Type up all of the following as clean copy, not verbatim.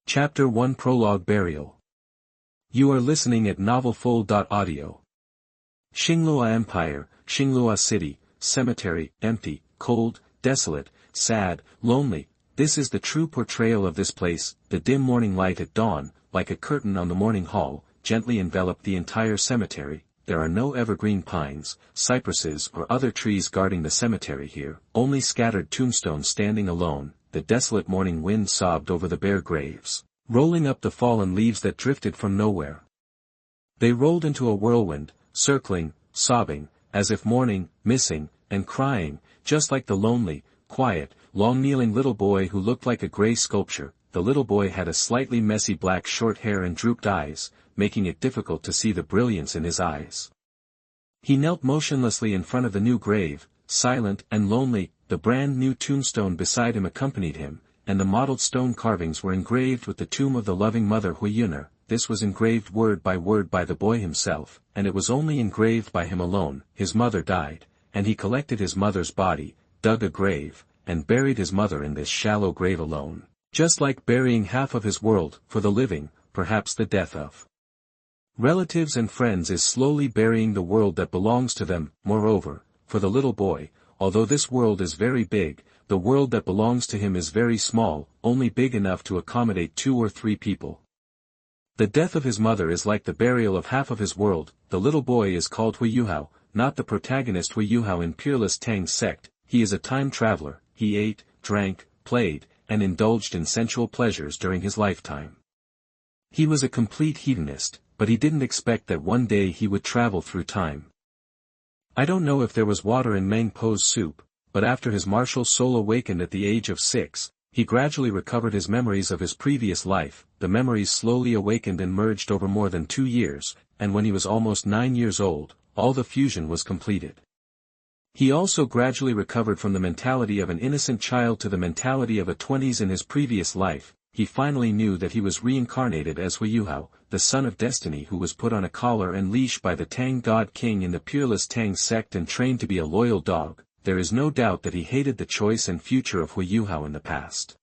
Chapter 1 Prologue Burial. You are listening at novelfull.audio. Xinglua Empire, Xinglua City, cemetery, empty, cold, desolate, sad, lonely. This is the true portrayal of this place. The dim morning light at dawn, like a curtain on the morning hall, gently enveloped the entire cemetery. There are no evergreen pines, cypresses or other trees guarding the cemetery here, only scattered tombstones standing alone. The desolate morning wind sobbed over the bare graves, rolling up the fallen leaves that drifted from nowhere. They rolled into a whirlwind, circling, sobbing, as if mourning, missing, and crying, just like the lonely, quiet, long-kneeling little boy who looked like a gray sculpture. The little boy had a slightly messy black short hair and drooped eyes, making it difficult to see the brilliance in his eyes. He knelt motionlessly in front of the new grave, silent and lonely. The brand new tombstone beside him accompanied him, and the mottled stone carvings were engraved with the tomb of the loving mother Huo Yuhao. This was engraved word by the boy himself, and it was only engraved by him alone. His mother died, and he collected his mother's body, dug a grave, and buried his mother in this shallow grave alone. Just like burying half of his world, for the living, perhaps the death of relatives and friends is slowly burying the world that belongs to them. Moreover, for the little boy, although this world is very big, the world that belongs to him is very small, only big enough to accommodate 2 or 3 people. The death of his mother is like the burial of half of his world. The little boy is called Huo Yuhao, not the protagonist Huo Yuhao in peerless Tang's sect. He is a time traveler. He ate, drank, played, and indulged in sensual pleasures during his lifetime. He was a complete hedonist, but he didn't expect that one day he would travel through time. I don't know if there was water in Meng Po's soup, but after his martial soul awakened at the age of 6, he gradually recovered his memories of his previous life. The memories slowly awakened and merged over more than 2 years, and when he was almost 9 years old, all the fusion was completed. He also gradually recovered from the mentality of an innocent child to the mentality of a 20s in his previous life. He finally knew that he was reincarnated as Huo Yuhao, the son of destiny who was put on a collar and leash by the Tang god king in the peerless Tang sect and trained to be a loyal dog. There is no doubt that he hated the choice and future of Huo Yuhao in the past.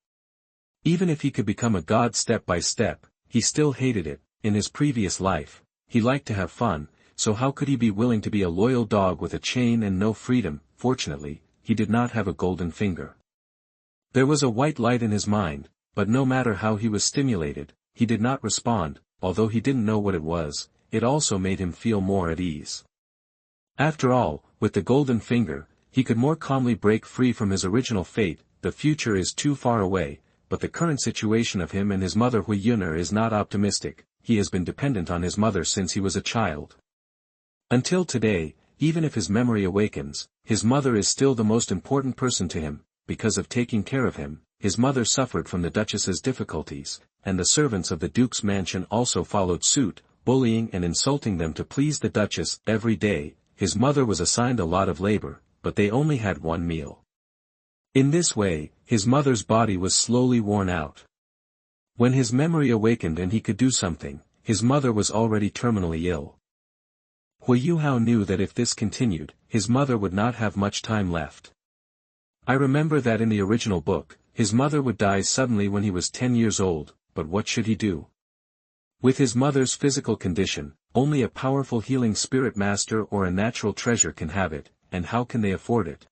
Even if he could become a god step by step, he still hated it. In his previous life, he liked to have fun, so how could he be willing to be a loyal dog with a chain and no freedom? Fortunately, he did not have a golden finger. There was a white light in his mind, but no matter how he was stimulated, he did not respond. Although he didn't know what it was, it also made him feel more at ease. After all, with the golden finger, he could more calmly break free from his original fate. The future is too far away, but the current situation of him and his mother Huo Yuhao is not optimistic. He has been dependent on his mother since he was a child. Until today, even if his memory awakens, his mother is still the most important person to him. Because of taking care of him, his mother suffered from the Duchess's difficulties, and the servants of the Duke's mansion also followed suit, bullying and insulting them to please the Duchess. Every day, his mother was assigned a lot of labor, but they only had one meal. In this way, his mother's body was slowly worn out. When his memory awakened and he could do something, his mother was already terminally ill. Huo Yuhao knew that if this continued, his mother would not have much time left. I remember that in the original book, his mother would die suddenly when he was 10 years old, but what should he do? With his mother's physical condition, only a powerful healing spirit master or a natural treasure can have it, and how can they afford it?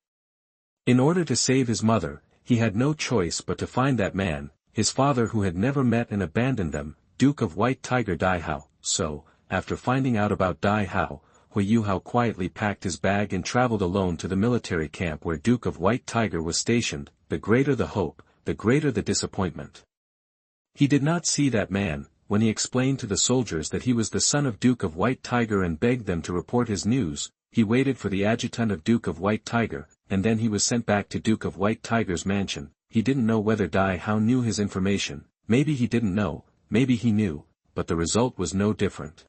In order to save his mother, he had no choice but to find that man, his father who had never met and abandoned them, Duke of White Tiger Dai Hao. So, after finding out about Dai Hao, Huo Yuhao quietly packed his bag and traveled alone to the military camp where Duke of White Tiger was stationed. The greater the hope, the greater the disappointment. He did not see that man. When he explained to the soldiers that he was the son of Duke of White Tiger and begged them to report his news, he waited for the adjutant of Duke of White Tiger, and then he was sent back to Duke of White Tiger's mansion. He didn't know whether Dai Hao knew his information. Maybe he didn't know, maybe he knew, but the result was no different.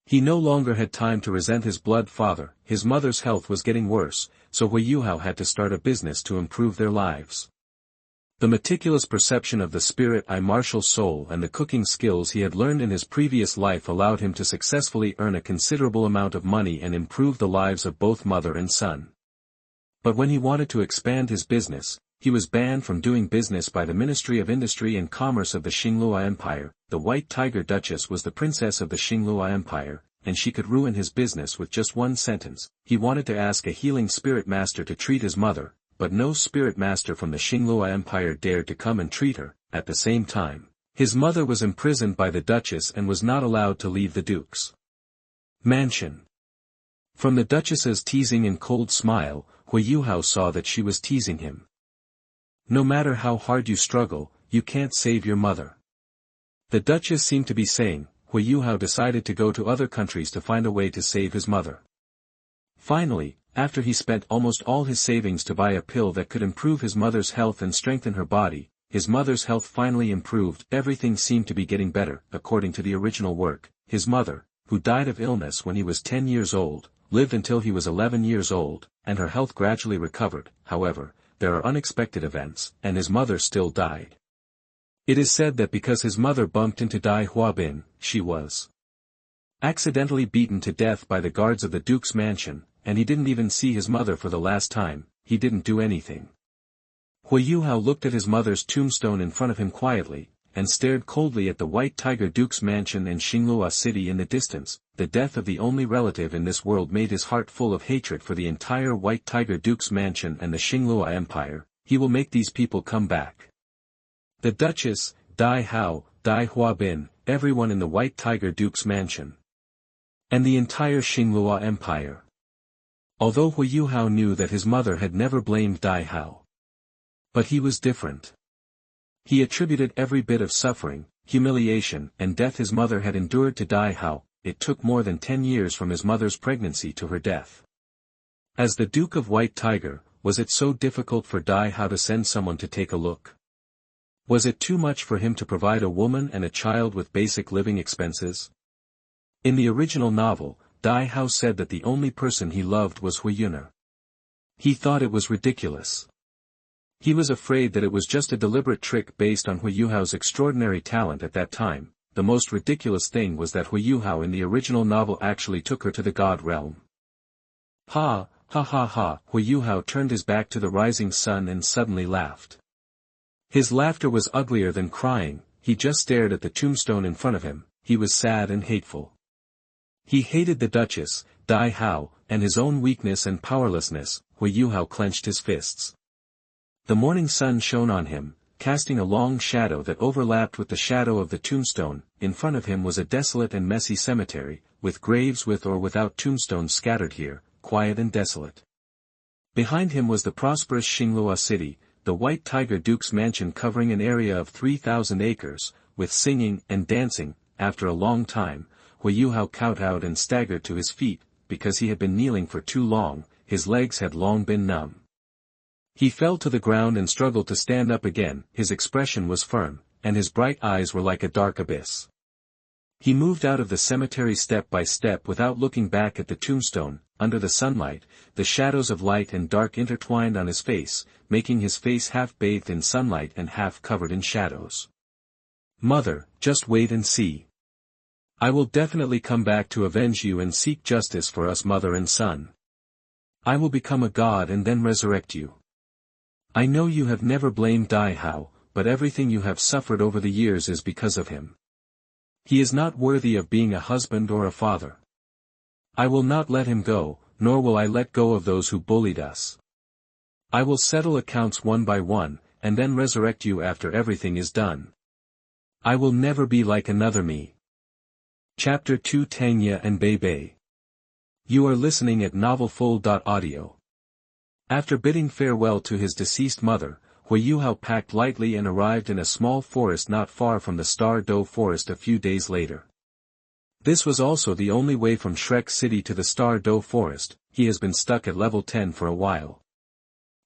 He no longer had time to resent his blood father. His mother's health was getting worse, so Huo Yuhao had to start a business to improve their lives. The meticulous perception of the spirit martial soul and the cooking skills he had learned in his previous life allowed him to successfully earn a considerable amount of money and improve the lives of both mother and son. But when he wanted to expand his business, he was banned from doing business by the Ministry of Industry and Commerce of the Xinglua Empire. The White Tiger Duchess was the princess of the Xinglua Empire, and she could ruin his business with just one sentence. He wanted to ask a healing spirit master to treat his mother, but no spirit master from the Xinglua Empire dared to come and treat her. At the same time, his mother was imprisoned by the Duchess and was not allowed to leave the Duke's mansion. From the Duchess's teasing and cold smile, Huo Yuhao saw that she was teasing him. No matter how hard you struggle, you can't save your mother. The Duchess seemed to be saying. Huo Yuhao decided to go to other countries to find a way to save his mother. Finally, after he spent almost all his savings to buy a pill that could improve his mother's health and strengthen her body, his mother's health finally improved. Everything seemed to be getting better. According to the original work, his mother, who died of illness when he was 10 years old, lived until he was 11 years old, and her health gradually recovered. However, there are unexpected events, and his mother still died. It is said that because his mother bumped into Dai Huabin, she was accidentally beaten to death by the guards of the Duke's mansion, and he didn't even see his mother for the last time. He didn't do anything. Huo Yuhao looked at his mother's tombstone in front of him quietly, and stared coldly at the White Tiger Duke's mansion and Xinglua City in the distance. The death of the only relative in this world made his heart full of hatred for the entire White Tiger Duke's mansion and the Xinglua Empire. He will make these people come back. The Duchess, Dai Hao, Dai Huabin, everyone in the White Tiger Duke's mansion. And the entire Xinglua Empire. Although Huo Yuhao knew that his mother had never blamed Dai Hao. But he was different. He attributed every bit of suffering, humiliation, and death his mother had endured to Dai Hao. It took more than 10 years from his mother's pregnancy to her death. As the Duke of White Tiger, was it so difficult for Dai Hao to send someone to take a look? Was it too much for him to provide a woman and a child with basic living expenses? In the original novel, Dai Hao said that the only person he loved was Huo Yuhao. He thought it was ridiculous. He was afraid that it was just a deliberate trick based on Huo Yuhao's extraordinary talent at that time. The most ridiculous thing was that Huo Yuhao in the original novel actually took her to the God realm. Ha, ha ha ha! Huo Yuhao turned his back to the rising sun and suddenly laughed. His laughter was uglier than crying. He just stared at the tombstone in front of him. He was sad and hateful. He hated the Duchess, Dai Hao, and his own weakness and powerlessness. Huo Yuhao clenched his fists. The morning sun shone on him, casting a long shadow that overlapped with the shadow of the tombstone. In front of him was a desolate and messy cemetery, with graves with or without tombstones scattered here, quiet and desolate. Behind him was the prosperous Xinglua City, the White Tiger Duke's mansion covering an area of 3,000 acres, with singing and dancing. After a long time, Huo Yuhao kowtowed and staggered to his feet, because he had been kneeling for too long. His legs had long been numb. He fell to the ground and struggled to stand up again. His expression was firm, and his bright eyes were like a dark abyss. He moved out of the cemetery step by step without looking back at the tombstone. Under the sunlight, the shadows of light and dark intertwined on his face, making his face half bathed in sunlight and half covered in shadows. Mother, just wait and see. I will definitely come back to avenge you and seek justice for us, mother and son. I will become a god and then resurrect you. I know you have never blamed Dai Hao, but everything you have suffered over the years is because of him. He is not worthy of being a husband or a father. I will not let him go, nor will I let go of those who bullied us. I will settle accounts one by one, and then resurrect you after everything is done. I will never be like another me. Chapter 2 Tangya and Bei. You are listening at novelfull.audio. After bidding farewell to his deceased mother, Huo Yuhao packed lightly and arrived in a small forest not far from the Star Do Forest a few days later. This was also the only way from Shrek City to the Star Do Forest. He has been stuck at level 10 for a while.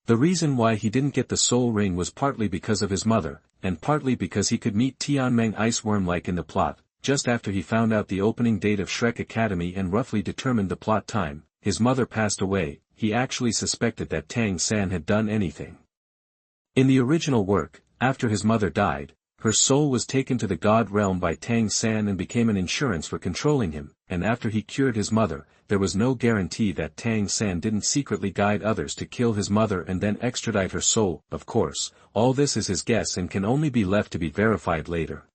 The reason why he didn't get the soul ring was partly because of his mother, and partly because he could meet Tianmeng Iceworm like in the plot. Just after he found out the opening date of Shrek Academy and roughly determined the plot time, his mother passed away. He actually suspected that Tang San had done anything. In the original work, after his mother died, Her soul was taken to the god realm by Tang San and became an insurance for controlling him, and after he cured his mother, there was no guarantee that Tang San didn't secretly guide others to kill his mother and then extradite her soul. Of course, all this is his guess and can only be left to be verified later.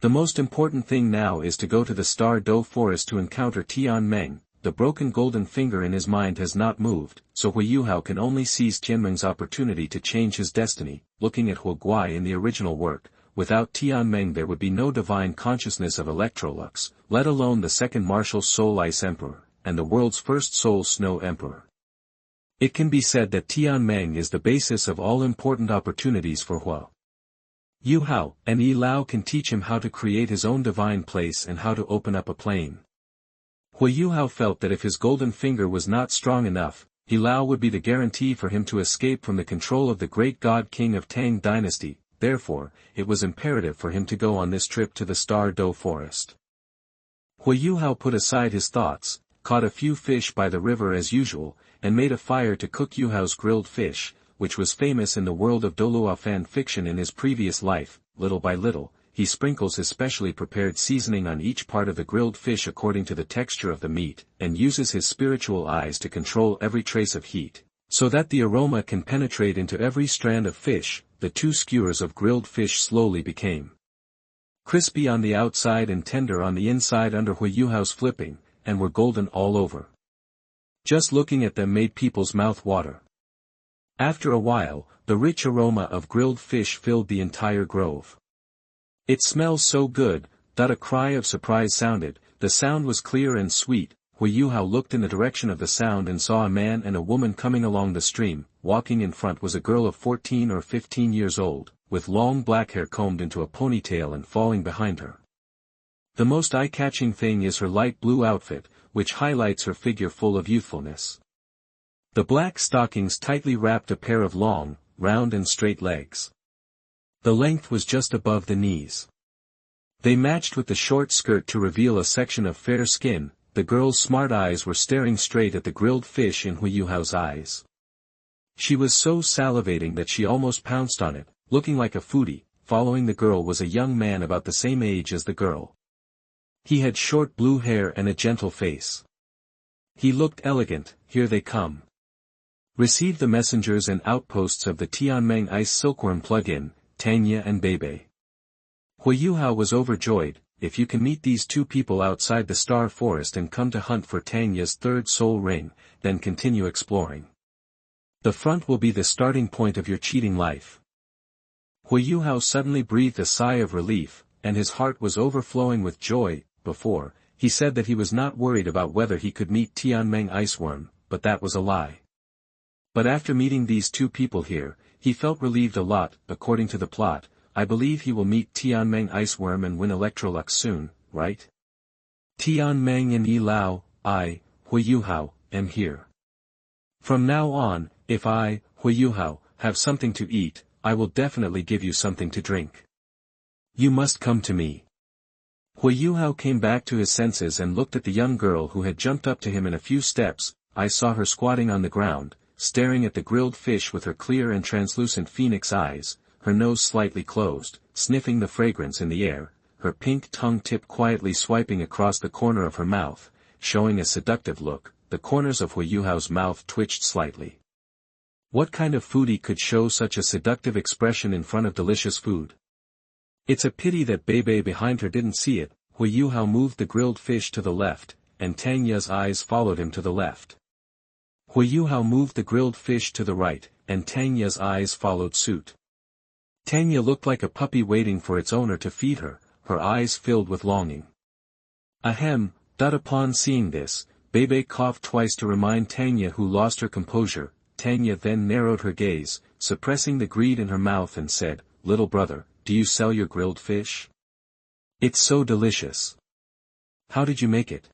The most important thing now is to go to the Star Do Forest to encounter Tian Meng. The broken golden finger in his mind has not moved, so Huo Yuhao can only seize Tianmeng's opportunity to change his destiny. Looking at Huo Guai in the original work, without Tianmeng there would be no divine consciousness of Electrolux, let alone the second martial Soul Ice Emperor, and the world's first Soul Snow Emperor. It can be said that Tianmeng is the basis of all important opportunities for Huo Yuhao, and Yi Lao can teach him how to create his own divine place and how to open up a plane. Huo Yuhao felt that if his golden finger was not strong enough, Yi Lao would be the guarantee for him to escape from the control of the great god king of Tang dynasty. Therefore, it was imperative for him to go on this trip to the Star Do Forest. Huo Yuhao put aside his thoughts, caught a few fish by the river as usual, and made a fire to cook Yuhao's grilled fish, which was famous in the world of Douluo fan fiction in his previous life. Little by little, he sprinkles his specially prepared seasoning on each part of the grilled fish according to the texture of the meat, and uses his spiritual eyes to control every trace of heat, so that the aroma can penetrate into every strand of fish. The 2 skewers of grilled fish slowly became crispy on the outside and tender on the inside under Huo Yuhao's flipping, and were golden all over. Just looking at them made people's mouth water. After a while, the rich aroma of grilled fish filled the entire grove. "It smells so good," a cry of surprise sounded. The sound was clear and sweet. Huo Yuhao looked in the direction of the sound and saw a man and a woman coming along the stream. Walking in front was a girl of 14 or 15 years old, with long black hair combed into a ponytail and falling behind her. The most eye-catching thing is her light blue outfit, which highlights her figure full of youthfulness. The black stockings tightly wrapped a pair of long, round and straight legs. The length was just above the knees. They matched with the short skirt to reveal a section of fair skin. The girl's smart eyes were staring straight at the grilled fish in Huo Yuhao's eyes. She was so salivating that she almost pounced on it, looking like a foodie. Following the girl was a young man about the same age as the girl. He had short blue hair and a gentle face. He looked elegant. "Here they come. Receive the messengers and outposts of the Tianmeng Ice Silkworm plug-in, Tanya and Bebe." Huo Yuhao was overjoyed. "If you can meet these 2 people outside the Star Forest and come to hunt for Tanya's 3rd soul ring, then continue exploring. The front will be the starting point of your cheating life." Huo Yuhao suddenly breathed a sigh of relief, and his heart was overflowing with joy. Before, he said that he was not worried about whether he could meet Tianmeng Iceworm, but that was a lie. But after meeting these 2 people here, he felt relieved a lot. According to the plot, I believe he will meet Tianmeng Iceworm and win Electrolux soon, right? Tianmeng and Yi Lao, I, Huo Yuhao, am here. From now on, if I, Huo Yuhao, have something to eat, I will definitely give you something to drink. You must come to me. Huo Yuhao came back to his senses and looked at the young girl who had jumped up to him in a few steps. I saw her squatting on the ground, staring at the grilled fish with her clear and translucent phoenix eyes, her nose slightly closed, sniffing the fragrance in the air, her pink tongue tip quietly swiping across the corner of her mouth, showing a seductive look. The corners of Huo Yuhao's mouth twitched slightly. What kind of foodie could show such a seductive expression in front of delicious food? It's a pity that Bebe behind her didn't see it. Huo Yuhao moved the grilled fish to the left, and Tanya's eyes followed him to the left. Huo Yuhao moved the grilled fish to the right, and Tanya's eyes followed suit. Tanya looked like a puppy waiting for its owner to feed her, her eyes filled with longing. Ahem. Upon seeing this, Bebe coughed twice to remind Tanya, who lost her composure. Tanya then narrowed her gaze, suppressing the greed in her mouth, and said, "Little brother, do you sell your grilled fish? It's so delicious. How did you make it?"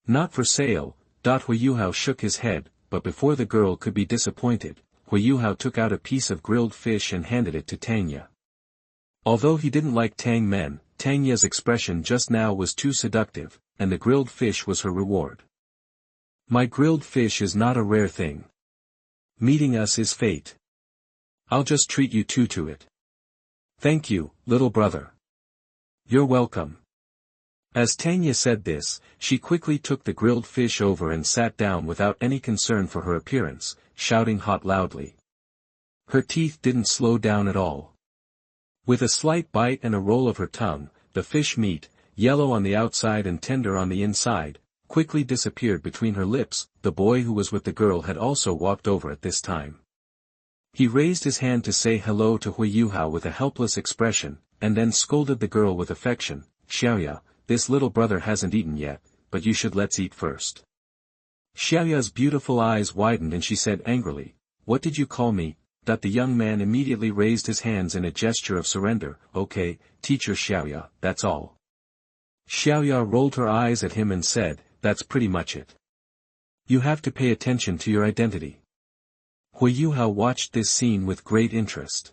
"Not for sale." Huo Yuhao shook his head, but before the girl could be disappointed, Huo Yuhao took out a piece of grilled fish and handed it to Tanya. Although he didn't like Tang men, Tanya's expression just now was too seductive, and the grilled fish was her reward. "My grilled fish is not a rare thing. Meeting us is fate. I'll just treat you two to it." Thank you, little brother. You're welcome. As Tanya said this, she quickly took the grilled fish over and sat down without any concern for her appearance, shouting hot loudly. Her teeth didn't slow down at all. With a slight bite and a roll of her tongue, the fish meat, yellow on the outside and tender on the inside, quickly disappeared between her lips. The boy who was with the girl had also walked over at this time. He raised his hand to say hello to Huo Yuhao with a helpless expression, and then scolded the girl with affection. Xiaoya, this little brother hasn't eaten yet, but you should let's eat first. Xiaoya's beautiful eyes widened and she said angrily, what did you call me? The young man immediately raised his hands in a gesture of surrender. Okay, teacher Xiaoya, that's all. Xiaoya rolled her eyes at him and said, that's pretty much it. You have to pay attention to your identity. Huo Yuhao watched this scene with great interest.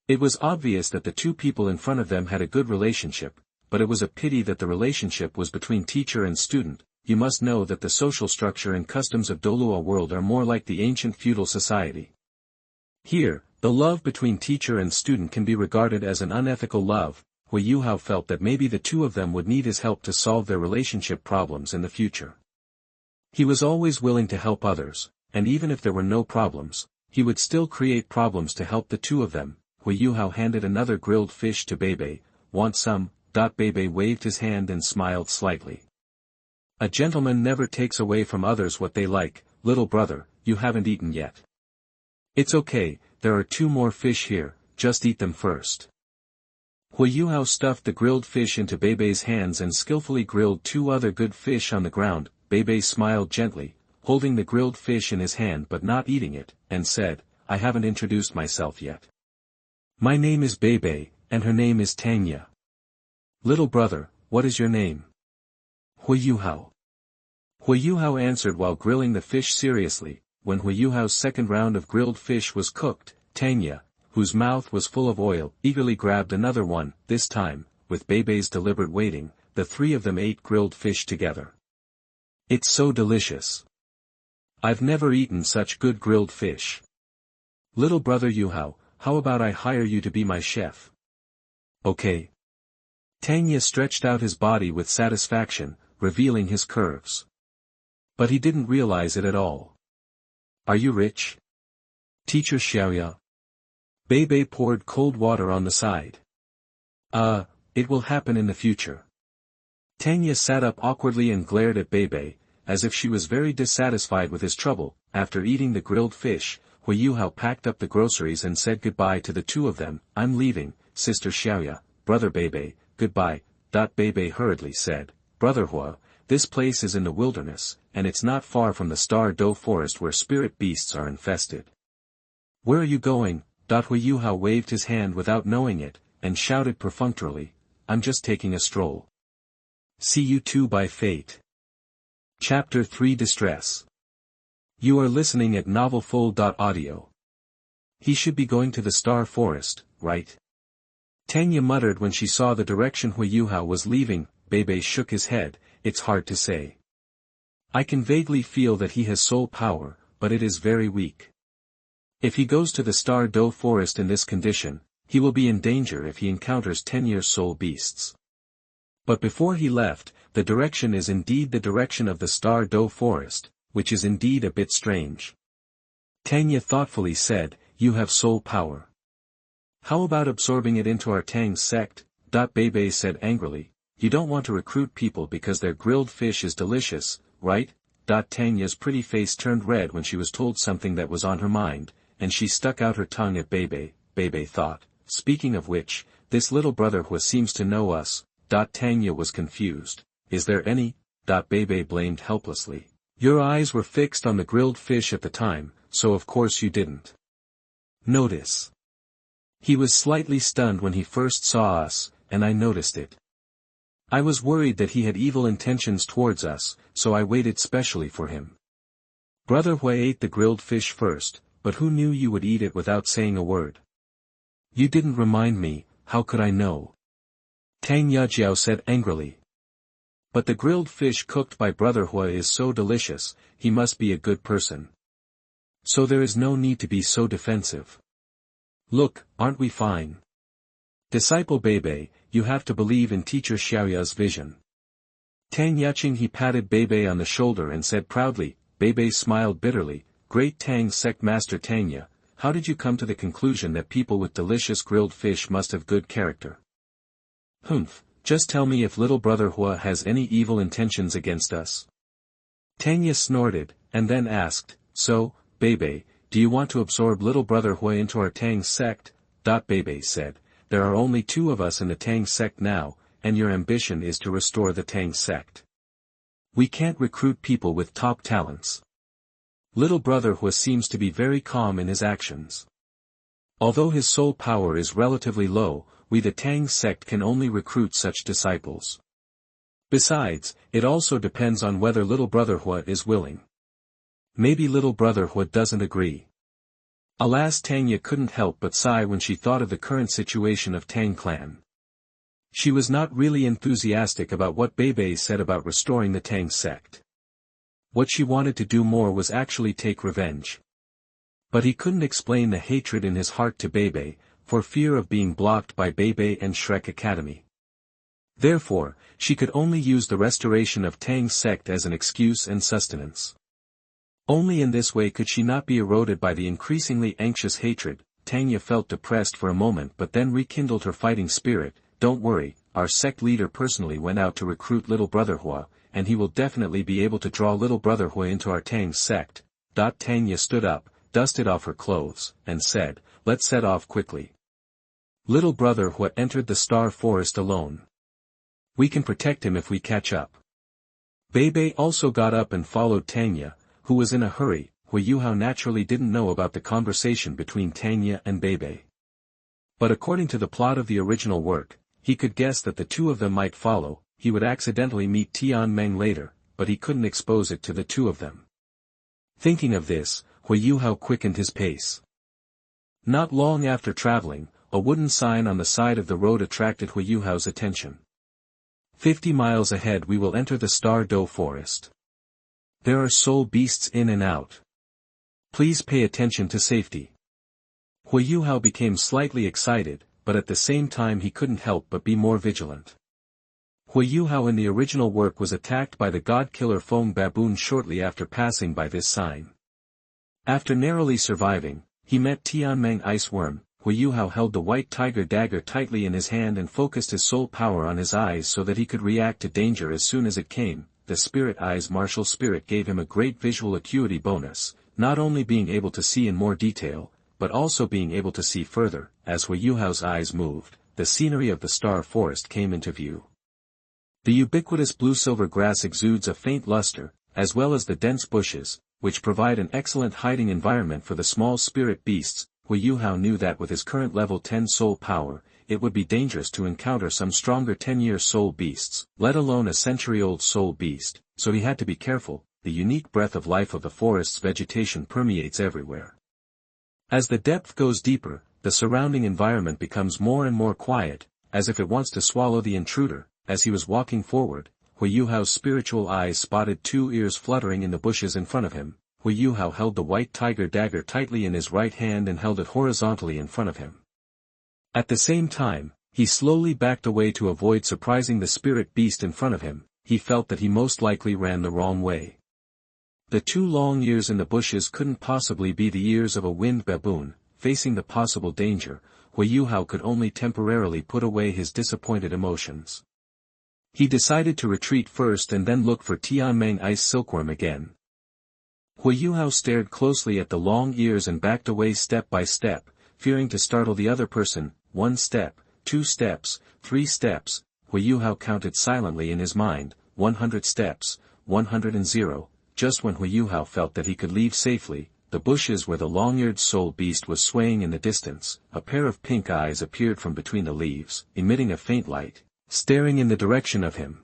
It was obvious that the two people in front of them had a good relationship, but it was a pity that the relationship was between teacher and student. You must know that the social structure and customs of Douluo world are more like the ancient feudal society. Here, the love between teacher and student can be regarded as an unethical love. Huo Yuhao felt that maybe the two of them would need his help to solve their relationship problems in the future. He was always willing to help others, and even if there were no problems, he would still create problems to help the two of them. Huo Yuhao handed another grilled fish to Bebe. Want some? Bebe waved his hand and smiled slightly. A gentleman never takes away from others what they like. Little brother, you haven't eaten yet. It's okay, there are 2 more fish here, just eat them first. Huo Yuhao stuffed the grilled fish into Bebe's hands and skillfully grilled 2 other good fish on the ground. Bebe smiled gently, holding the grilled fish in his hand but not eating it, and said, I haven't introduced myself yet. My name is Bebe, and her name is Tanya. Little brother, what is your name? Huo Yuhao. Huo Yuhao answered while grilling the fish seriously. When Huo Yuhao's second round of grilled fish was cooked, Tanya, whose mouth was full of oil, eagerly grabbed another one. This time, with Bebe's deliberate waiting, the 3 of them ate grilled fish together. It's so delicious. I've never eaten such good grilled fish. Little brother Yuhao, how about I hire you to be my chef? Okay. Tanya stretched out his body with satisfaction, revealing his curves. But he didn't realize it at all. Are you rich? Teacher Xiaoya. Bebe poured cold water on the side. It will happen in the future. Tanya sat up awkwardly and glared at Bebe, as if she was very dissatisfied with his trouble. After eating the grilled fish, Huo Yuhao packed up the groceries and said goodbye to the 2 of them. I'm leaving, Sister Xiaoya, Brother Bebe, goodbye. Bebe hurriedly said, Brother Huo, this place is in the wilderness, and it's not far from the Star Do forest where spirit beasts are infested. Where are you going? Huo Yuhao waved his hand without knowing it, and shouted perfunctorily, I'm just taking a stroll. See you 2 by fate. Chapter 3 Distress. You are listening at novelfull.audio. He should be going to the Star Forest, right? Tanya muttered when she saw the direction Huo Yuhao was leaving. Bebe shook his head, it's hard to say. I can vaguely feel that he has soul power, but it is very weak. If he goes to the Star Do forest in this condition, he will be in danger if he encounters 10-year soul beasts. But before he left, the direction is indeed the direction of the Star Do forest, which is indeed a bit strange. Tanya thoughtfully said, you have soul power. How about absorbing it into our Tang sect? Bebe said angrily, you don't want to recruit people because their grilled fish is delicious, right? Tanya's pretty face turned red when she was told something that was on her mind, and she stuck out her tongue at Bebe. Bebe thought, speaking of which, this little brother who seems to know us. Tanya was confused. Is there any? Bebe blamed helplessly. Your eyes were fixed on the grilled fish at the time, so of course you didn't notice. He was slightly stunned when he first saw us, and I noticed it. I was worried that he had evil intentions towards us, so I waited specially for him. Brother Hui ate the grilled fish first, but who knew you would eat it without saying a word? You didn't remind me, how could I know? Tang Yajiao said angrily. But the grilled fish cooked by Brother Hui is so delicious, he must be a good person. So there is no need to be so defensive. Look, aren't we fine? Disciple Bebe, you have to believe in teacher Xiaoya's vision. Tang Yaching. He patted Bebe on the shoulder and said proudly. Bebe smiled bitterly. Great Tang Sect Master Tangya, how did you come to the conclusion that people with delicious grilled fish must have good character? Humph, just tell me if little brother Huo has any evil intentions against us. Tangya snorted, and then asked, so, Bebe, do you want to absorb little brother Huo into our Tang sect? Bebe said, there are only 2 of us in the Tang sect now, and your ambition is to restore the Tang sect. We can't recruit people with top talents. Little brother Huo seems to be very calm in his actions. Although his soul power is relatively low, we the Tang sect can only recruit such disciples. Besides, it also depends on whether little brother Huo is willing. Maybe little brother Huo doesn't agree. Alas, Tangya couldn't help but sigh when she thought of the current situation of Tang clan. She was not really enthusiastic about what Bebe said about restoring the Tang sect. What she wanted to do more was actually take revenge. But he couldn't explain the hatred in his heart to Bebe, for fear of being blocked by Bebe and Shrek Academy. Therefore, she could only use the restoration of Tang sect as an excuse and sustenance. Only in this way could she not be eroded by the increasingly anxious hatred. Tangya felt depressed for a moment but then rekindled her fighting spirit. Don't worry, our sect leader personally went out to recruit little brother Huo, and he will definitely be able to draw little brother Huo into our Tang sect. Tangya stood up, dusted off her clothes, and said, let's set off quickly. Little brother Huo entered the star forest alone. We can protect him if we catch up. Bebe also got up and followed Tangya, who was in a hurry. Huo Yuhao naturally didn't know about the conversation between Tangya and Bebe. But according to the plot of the original work, he could guess that the 2 of them might follow. He would accidentally meet Tianmeng later, but he couldn't expose it to the 2 of them. Thinking of this, Huo Yuhao quickened his pace. Not long after traveling, a wooden sign on the side of the road attracted Huo Yuhao's attention. 50 miles ahead we will enter the Star Doe forest. There are soul beasts in and out. Please pay attention to safety. Huo Yuhao became slightly excited, but at the same time he couldn't help but be more vigilant. Huo Yuhao in the original work was attacked by the god-killer Feng baboon shortly after passing by this sign. After narrowly surviving, he met Tianmeng ice worm. Huo Yuhao held the white tiger dagger tightly in his hand and focused his soul power on his eyes so that he could react to danger as soon as it came. The spirit eye's martial spirit gave him a great visual acuity bonus, not only being able to see in more detail, but also being able to see further. As Huo Yuhao's eyes moved, the scenery of the star forest came into view. The ubiquitous blue-silver grass exudes a faint luster, as well as the dense bushes, which provide an excellent hiding environment for the small spirit beasts. Huo Yuhao knew that with his current level 10 soul power, it would be dangerous to encounter some stronger 10-year soul beasts, let alone a century-old soul beast, so he had to be careful. The unique breath of life of the forest's vegetation permeates everywhere. As the depth goes deeper, the surrounding environment becomes more and more quiet, as if it wants to swallow the intruder. As he was walking forward, Huo Yuhao's spiritual eyes spotted 2 ears fluttering in the bushes in front of him. Huo Yuhao held the white tiger dagger tightly in his right hand and held it horizontally in front of him. At the same time, he slowly backed away to avoid surprising the spirit beast in front of him. He felt that he most likely ran the wrong way. The 2 long ears in the bushes couldn't possibly be the ears of a winged baboon. Facing the possible danger, Huo Yuhao could only temporarily put away his disappointed emotions. He decided to retreat first and then look for Tianmeng ice silkworm again. Huo Yuhao stared closely at the long ears and backed away step by step, fearing to startle the other person. 1 step, 2 steps, 3 steps, Huo Yuhao counted silently in his mind. 100 steps, 100. Just when Huo Yuhao felt that he could leave safely, the bushes where the long-eared soul beast was swaying in the distance, a pair of pink eyes appeared from between the leaves, emitting a faint light, staring in the direction of him.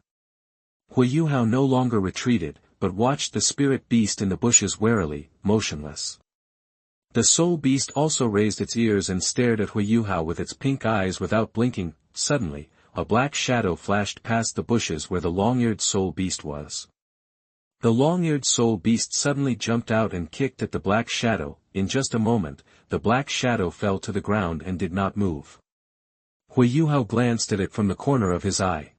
Huo Yuhao no longer retreated, but watched the spirit beast in the bushes warily, motionless. The soul beast also raised its ears and stared at Huo Yuhao with its pink eyes without blinking. Suddenly, a black shadow flashed past the bushes where the long-eared soul beast was. The long-eared soul beast suddenly jumped out and kicked at the black shadow. In just a moment, the black shadow fell to the ground and did not move. Huo Yuhao glanced at it from the corner of his eye.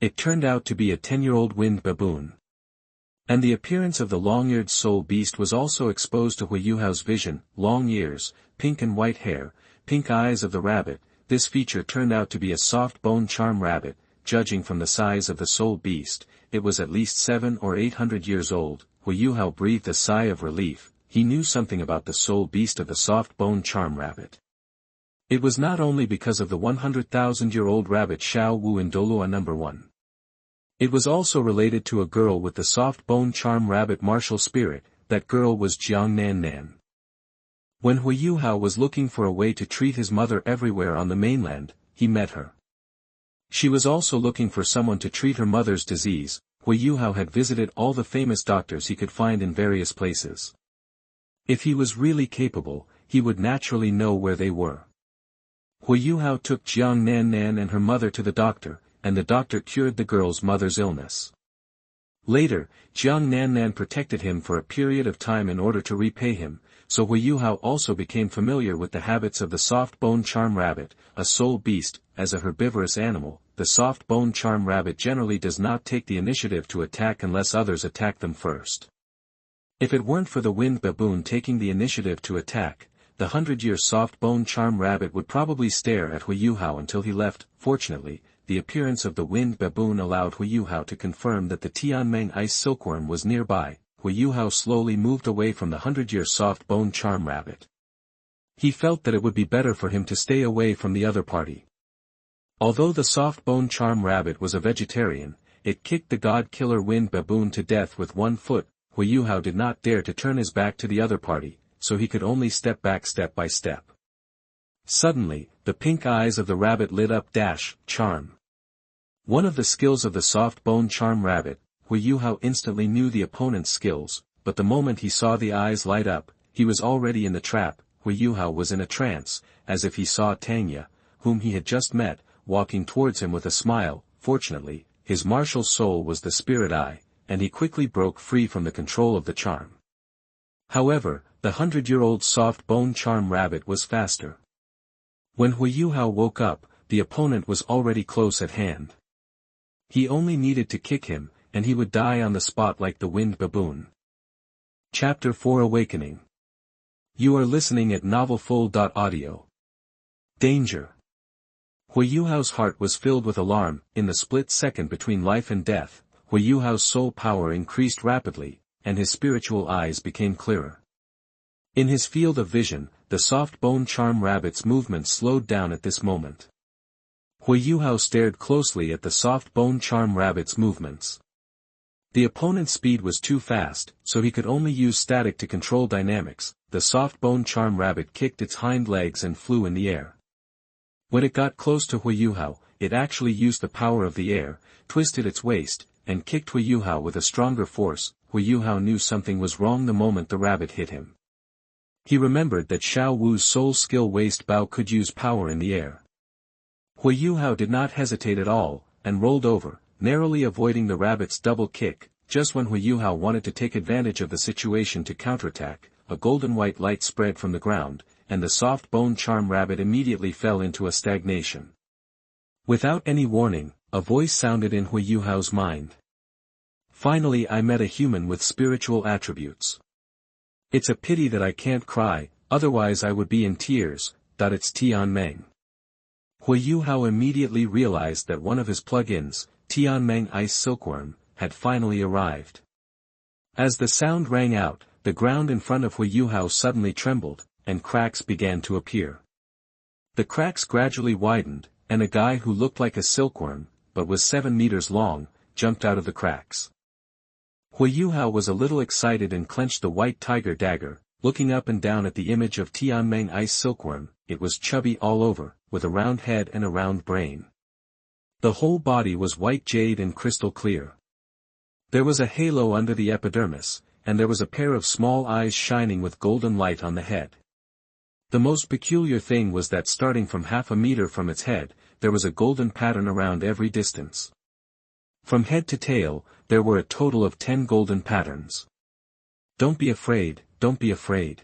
It turned out to be a 10-year-old winged baboon. And the appearance of the long-eared soul beast was also exposed to Huo Yuhao's vision: long ears, pink and white hair, pink eyes of the rabbit. This feature turned out to be a soft bone charm rabbit. Judging from the size of the soul beast, it was at least 700 or 800 years old. Huo Yuhao breathed a sigh of relief. He knew something about the soul beast of the soft bone charm rabbit. It was not only because of the 100,000-year-old rabbit Xiao Wu in Douluo One. It was also related to a girl with the soft bone charm rabbit martial spirit. That girl was Jiang Nan Nan. When Huo Yuhao was looking for a way to treat his mother everywhere on the mainland, he met her. She was also looking for someone to treat her mother's disease. Huo Yuhao had visited all the famous doctors he could find in various places. If he was really capable, he would naturally know where they were. Huo Yuhao took Jiang Nan Nan and her mother to the doctor, and the doctor cured the girl's mother's illness. Later, Jiang Nan Nan protected him for a period of time in order to repay him, so Huo Yuhao also became familiar with the habits of the soft bone charm rabbit, a soul beast. As a herbivorous animal, the soft bone charm rabbit generally does not take the initiative to attack unless others attack them first. If it weren't for the winged baboon taking the initiative to attack, the 100-year soft bone charm rabbit would probably stare at Huo Yuhao until he left. Fortunately, the appearance of the winged baboon allowed Huo Yuhao to confirm that the Tianmeng ice silkworm was nearby. Huo Yuhao slowly moved away from the 100-year soft bone charm rabbit. He felt that it would be better for him to stay away from the other party. Although the soft bone charm rabbit was a vegetarian, it kicked the god-killer winged baboon to death with one foot. Huo Yuhao did not dare to turn his back to the other party, so he could only step back step by step. Suddenly, the pink eyes of the rabbit lit up. Charm. One of the skills of the soft bone charm rabbit. Huo Yuhao instantly knew the opponent's skills, but the moment he saw the eyes light up, he was already in the trap. Huo Yuhao was in a trance, as if he saw Tang, whom he had just met, walking towards him with a smile. Fortunately, his martial soul was the spirit eye, and he quickly broke free from the control of the charm. However, the 100-year-old soft bone charm rabbit was faster. When Huo Yuhao woke up, the opponent was already close at hand. He only needed to kick him, and he would die on the spot like the winged baboon. Chapter 4 Awakening. You are listening at novelfull.audio. Danger. Huo Yuhao's heart was filled with alarm. In the split second between life and death, Huo Yuhao's soul power increased rapidly, and his spiritual eyes became clearer. In his field of vision, the soft bone charm rabbit's movements slowed down at this moment. Huo Yuhao stared closely at the soft bone charm rabbit's movements. The opponent's speed was too fast, so he could only use static to control dynamics. The soft bone charm rabbit kicked its hind legs and flew in the air. When it got close to Huo Yuhao, it actually used the power of the air, twisted its waist, and kicked Huo Yuhao with a stronger force. Huo Yuhao knew something was wrong the moment the rabbit hit him. He remembered that Xiao Wu's soul skill waist bow could use power in the air. Huo Yuhao did not hesitate at all, and rolled over, narrowly avoiding the rabbit's double kick. Just when Huo Yuhao wanted to take advantage of the situation to counterattack, a golden-white light spread from the ground, and the soft bone charm rabbit immediately fell into a stagnation. Without any warning, a voice sounded in Huo Yuhao's mind. Finally, I met a human with spiritual attributes. It's a pity that I can't cry, otherwise I would be in tears. It's Tianmeng. Huo Yuhao immediately realized that one of his plug-ins, Tianmeng Ice Silkworm, had finally arrived. As the sound rang out, the ground in front of Huo Yuhao suddenly trembled, and cracks began to appear. The cracks gradually widened, and a guy who looked like a silkworm, but was 7 meters long, jumped out of the cracks. Huo Yuhao was a little excited and clenched the white tiger dagger, looking up and down at the image of Tianmeng Ice Silkworm. It was chubby all over, with a round head and a round brain. The whole body was white jade and crystal clear. There was a halo under the epidermis, and there was a pair of small eyes shining with golden light on the head. The most peculiar thing was that starting from half a meter from its head, there was a golden pattern around every distance. From head to tail, there were a total of 10 golden patterns. Don't be afraid, don't be afraid.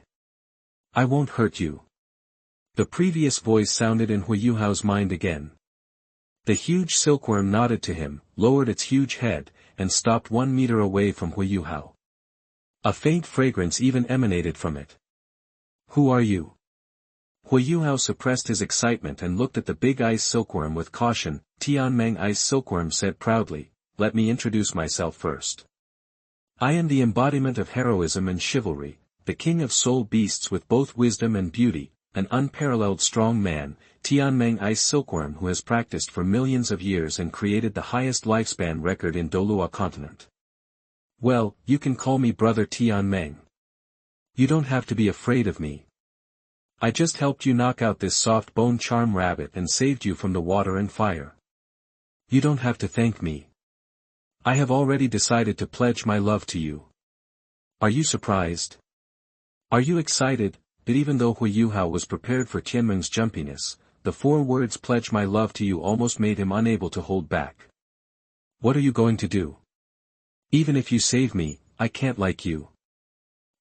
I won't hurt you. The previous voice sounded in Huo Yuhao's mind again. The huge silkworm nodded to him, lowered its huge head, and stopped 1 meter away from Huo Yuhao. A faint fragrance even emanated from it. Who are you? Huo Yuhao suppressed his excitement and looked at the big ice silkworm with caution. Tianmeng Ice Silkworm said proudly, "Let me introduce myself first. I am the embodiment of heroism and chivalry, the king of soul beasts with both wisdom and beauty, an unparalleled strong man, Tianmeng Ice Silkworm who has practiced for millions of years and created the highest lifespan record in Douluo continent. Well, you can call me Brother Tianmeng. You don't have to be afraid of me. I just helped you knock out this soft bone charm rabbit and saved you from the water and fire. You don't have to thank me. I have already decided to pledge my love to you. Are you surprised? Are you excited?" But even though Huo Yuhao was prepared for Tianmeng's jumpiness, the 4 words "pledge my love to you" almost made him unable to hold back. "What are you going to do? Even if you save me, I can't like you."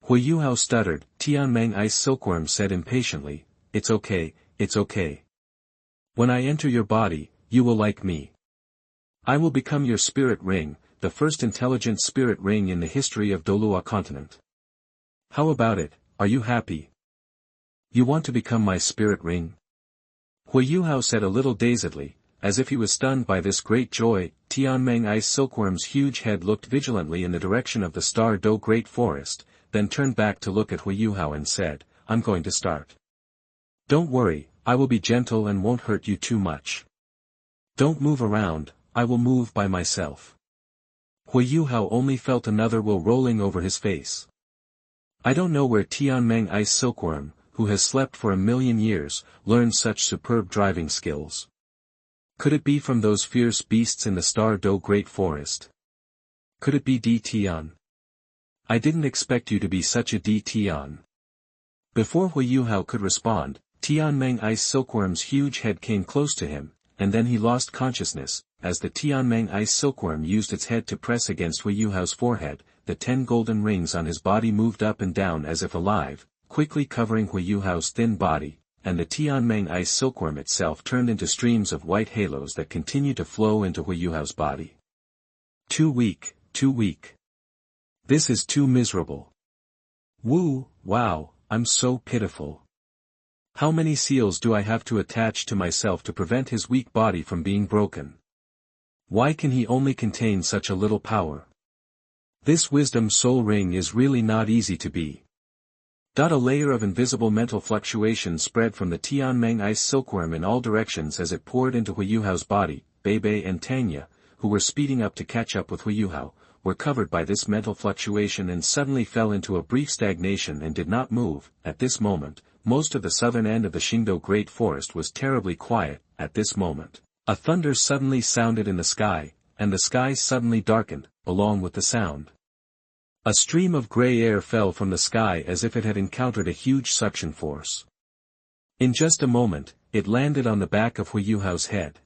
Huo Yuhao stuttered. Tianmeng Ice Silkworm said impatiently, "It's okay, it's okay. When I enter your body, you will like me. I will become your spirit ring, the first intelligent spirit ring in the history of Douluo continent. How about it, are you happy? You want to become my spirit ring?" Huo Yuhao said a little dazedly, as if he was stunned by this great joy. Tianmeng Ice Silkworm's huge head looked vigilantly in the direction of the Star Do Great Forest, then turned back to look at Huo Yuhao and said, "I'm going to start. Don't worry, I will be gentle and won't hurt you too much. Don't move around, I will move by myself." Huo Yuhao only felt another will rolling over his face. I don't know where Tianmeng Ice Silkworm, who has slept for 1,000,000 years, learned such superb driving skills. Could it be from those fierce beasts in the Star Do Great Forest? Could it be D Tian? I didn't expect you to be such a D Tian. Before Huo Yuhao could respond, Tianmeng Ice Silkworm's huge head came close to him, and then he lost consciousness. As the Tianmeng Ice Silkworm used its head to press against Huo Yuhao's forehead, the 10 golden rings on his body moved up and down as if alive, quickly covering Huo Yuhao's thin body, and the Tianmeng Ice Silkworm itself turned into streams of white halos that continued to flow into Huo Yuhao's body. Too weak, too weak. This is too miserable. Woo, wow, I'm so pitiful. How many seals do I have to attach to myself to prevent his weak body from being broken? Why can he only contain such a little power? This wisdom soul ring is really not easy to be. A layer of invisible mental fluctuation spread from the Tianmeng Ice Silkworm in all directions as it poured into Huo Yuhao's body. Beibei and Tangya, who were speeding up to catch up with Huo Yuhao, were covered by this mental fluctuation and suddenly fell into a brief stagnation and did not move. At this moment, most of the southern end of the Xingdou Great Forest was terribly quiet. At this moment, a thunder suddenly sounded in the sky, and the sky suddenly darkened, along with the sound. A stream of gray air fell from the sky as if it had encountered a huge suction force. In just a moment, it landed on the back of Huo Yuhao's head.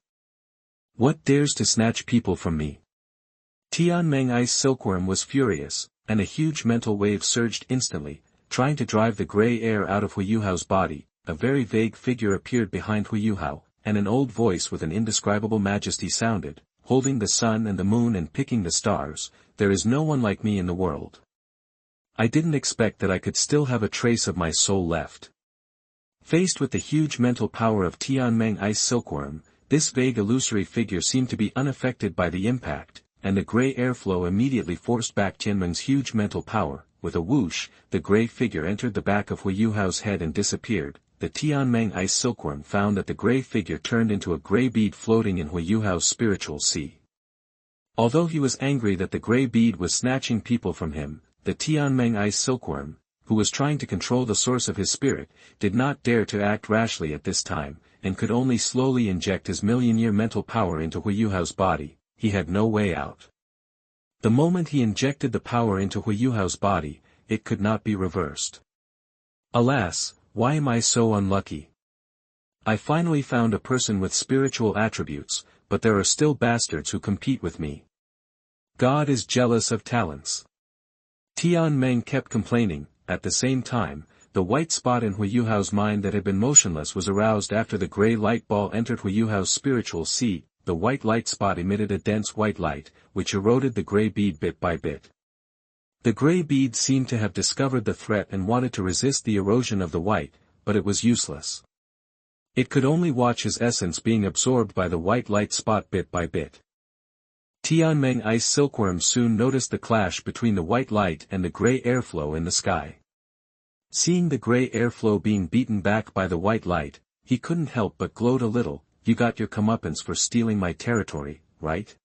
What dares to snatch people from me? Tianmeng Ice Silkworm was furious, and a huge mental wave surged instantly, trying to drive the gray air out of Huo Yuhao's body. A very vague figure appeared behind Huo Yuhao, and an old voice with an indescribable majesty sounded, holding the sun and the moon and picking the stars. There is no one like me in the world. I didn't expect that I could still have a trace of my soul left. Faced with the huge mental power of Tianmeng Ice Silkworm, this vague illusory figure seemed to be unaffected by the impact, and the gray airflow immediately forced back Tianmeng's huge mental power. With a whoosh, the gray figure entered the back of Huo Yuhao's head and disappeared. The Tianmeng Ice Silkworm found that the gray figure turned into a gray bead floating in Huo Yuhao's spiritual sea. Although he was angry that the gray bead was snatching people from him, the Tianmeng Ice Silkworm, who was trying to control the source of his spirit, did not dare to act rashly at this time, and could only slowly inject his million-year mental power into Huo Yuhao's body. He had no way out. The moment he injected the power into Huo Yuhao's body, it could not be reversed. Alas, why am I so unlucky? I finally found a person with spiritual attributes, but there are still bastards who compete with me. God is jealous of talents. Tianmeng kept complaining. At the same time, the white spot in Huo Yuhao's mind that had been motionless was aroused after the gray light ball entered Huo Yuhao's spiritual sea. The white light spot emitted a dense white light, which eroded the gray bead bit by bit. The gray bead seemed to have discovered the threat and wanted to resist the erosion of the white, but it was useless. It could only watch his essence being absorbed by the white light spot bit by bit. Tianmeng Ice Silkworm soon noticed the clash between the white light and the gray airflow in the sky. Seeing the gray airflow being beaten back by the white light, he couldn't help but gloat a little. You got your comeuppance for stealing my territory, right?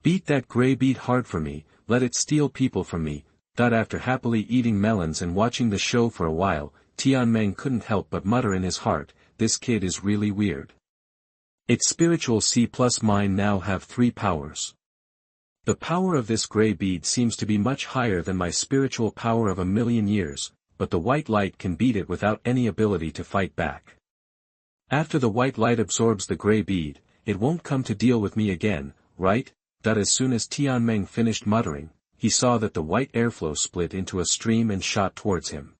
Beat that gray bead hard for me, let it steal people from me. After happily eating melons and watching the show for a while, Tianmeng couldn't help but mutter in his heart, this kid is really weird. Its spiritual C plus mine now have 3 powers. The power of this gray bead seems to be much higher than my spiritual power of 1,000,000 years, but the white light can beat it without any ability to fight back. After the white light absorbs the gray bead, it won't come to deal with me again, right? As soon as Tianmeng finished muttering, he saw that the white airflow split into a stream and shot towards him.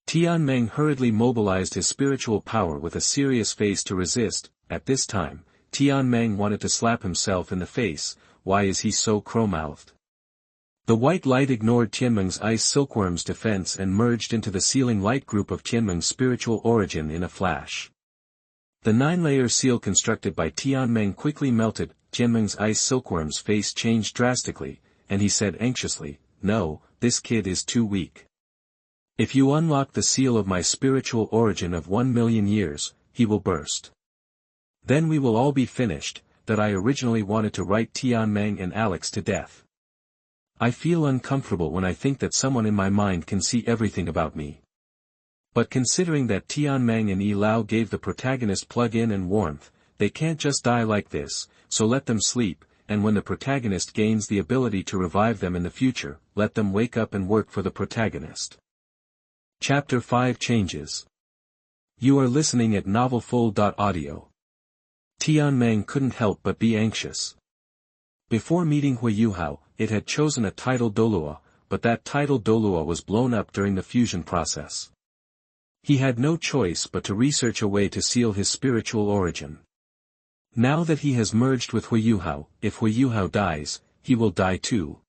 Tianmeng hurriedly mobilized his spiritual power with a serious face to resist. At this time, Tianmeng wanted to slap himself in the face. Why is he so crow-mouthed? The white light ignored Tianmeng's ice silkworm's defense and merged into the sealing light group of Tianmeng's spiritual origin in a flash. The 9-layer seal constructed by Tianmeng quickly melted. Tianmeng's ice silkworm's face changed drastically, and he said anxiously, no, this kid is too weak. If you unlock the seal of my spiritual origin of 1,000,000 years, he will burst. Then we will all be finished. I originally wanted to write Tianmeng and Alex to death. I feel uncomfortable when I think that someone in my mind can see everything about me. But considering that Tianmeng and Yi Lao gave the protagonist plug-in and warmth, they can't just die like this, so let them sleep, and when the protagonist gains the ability to revive them in the future, let them wake up and work for the protagonist. Chapter 5 Changes. You are listening at novelfull.audio. Tianmeng couldn't help but be anxious. Before meeting Huo Yuhao, it had chosen a title Douluo, but that title Douluo was blown up during the fusion process. He had no choice but to research a way to seal his spiritual origin. Now that he has merged with Huo Yuhao, if Huo Yuhao dies, he will die too.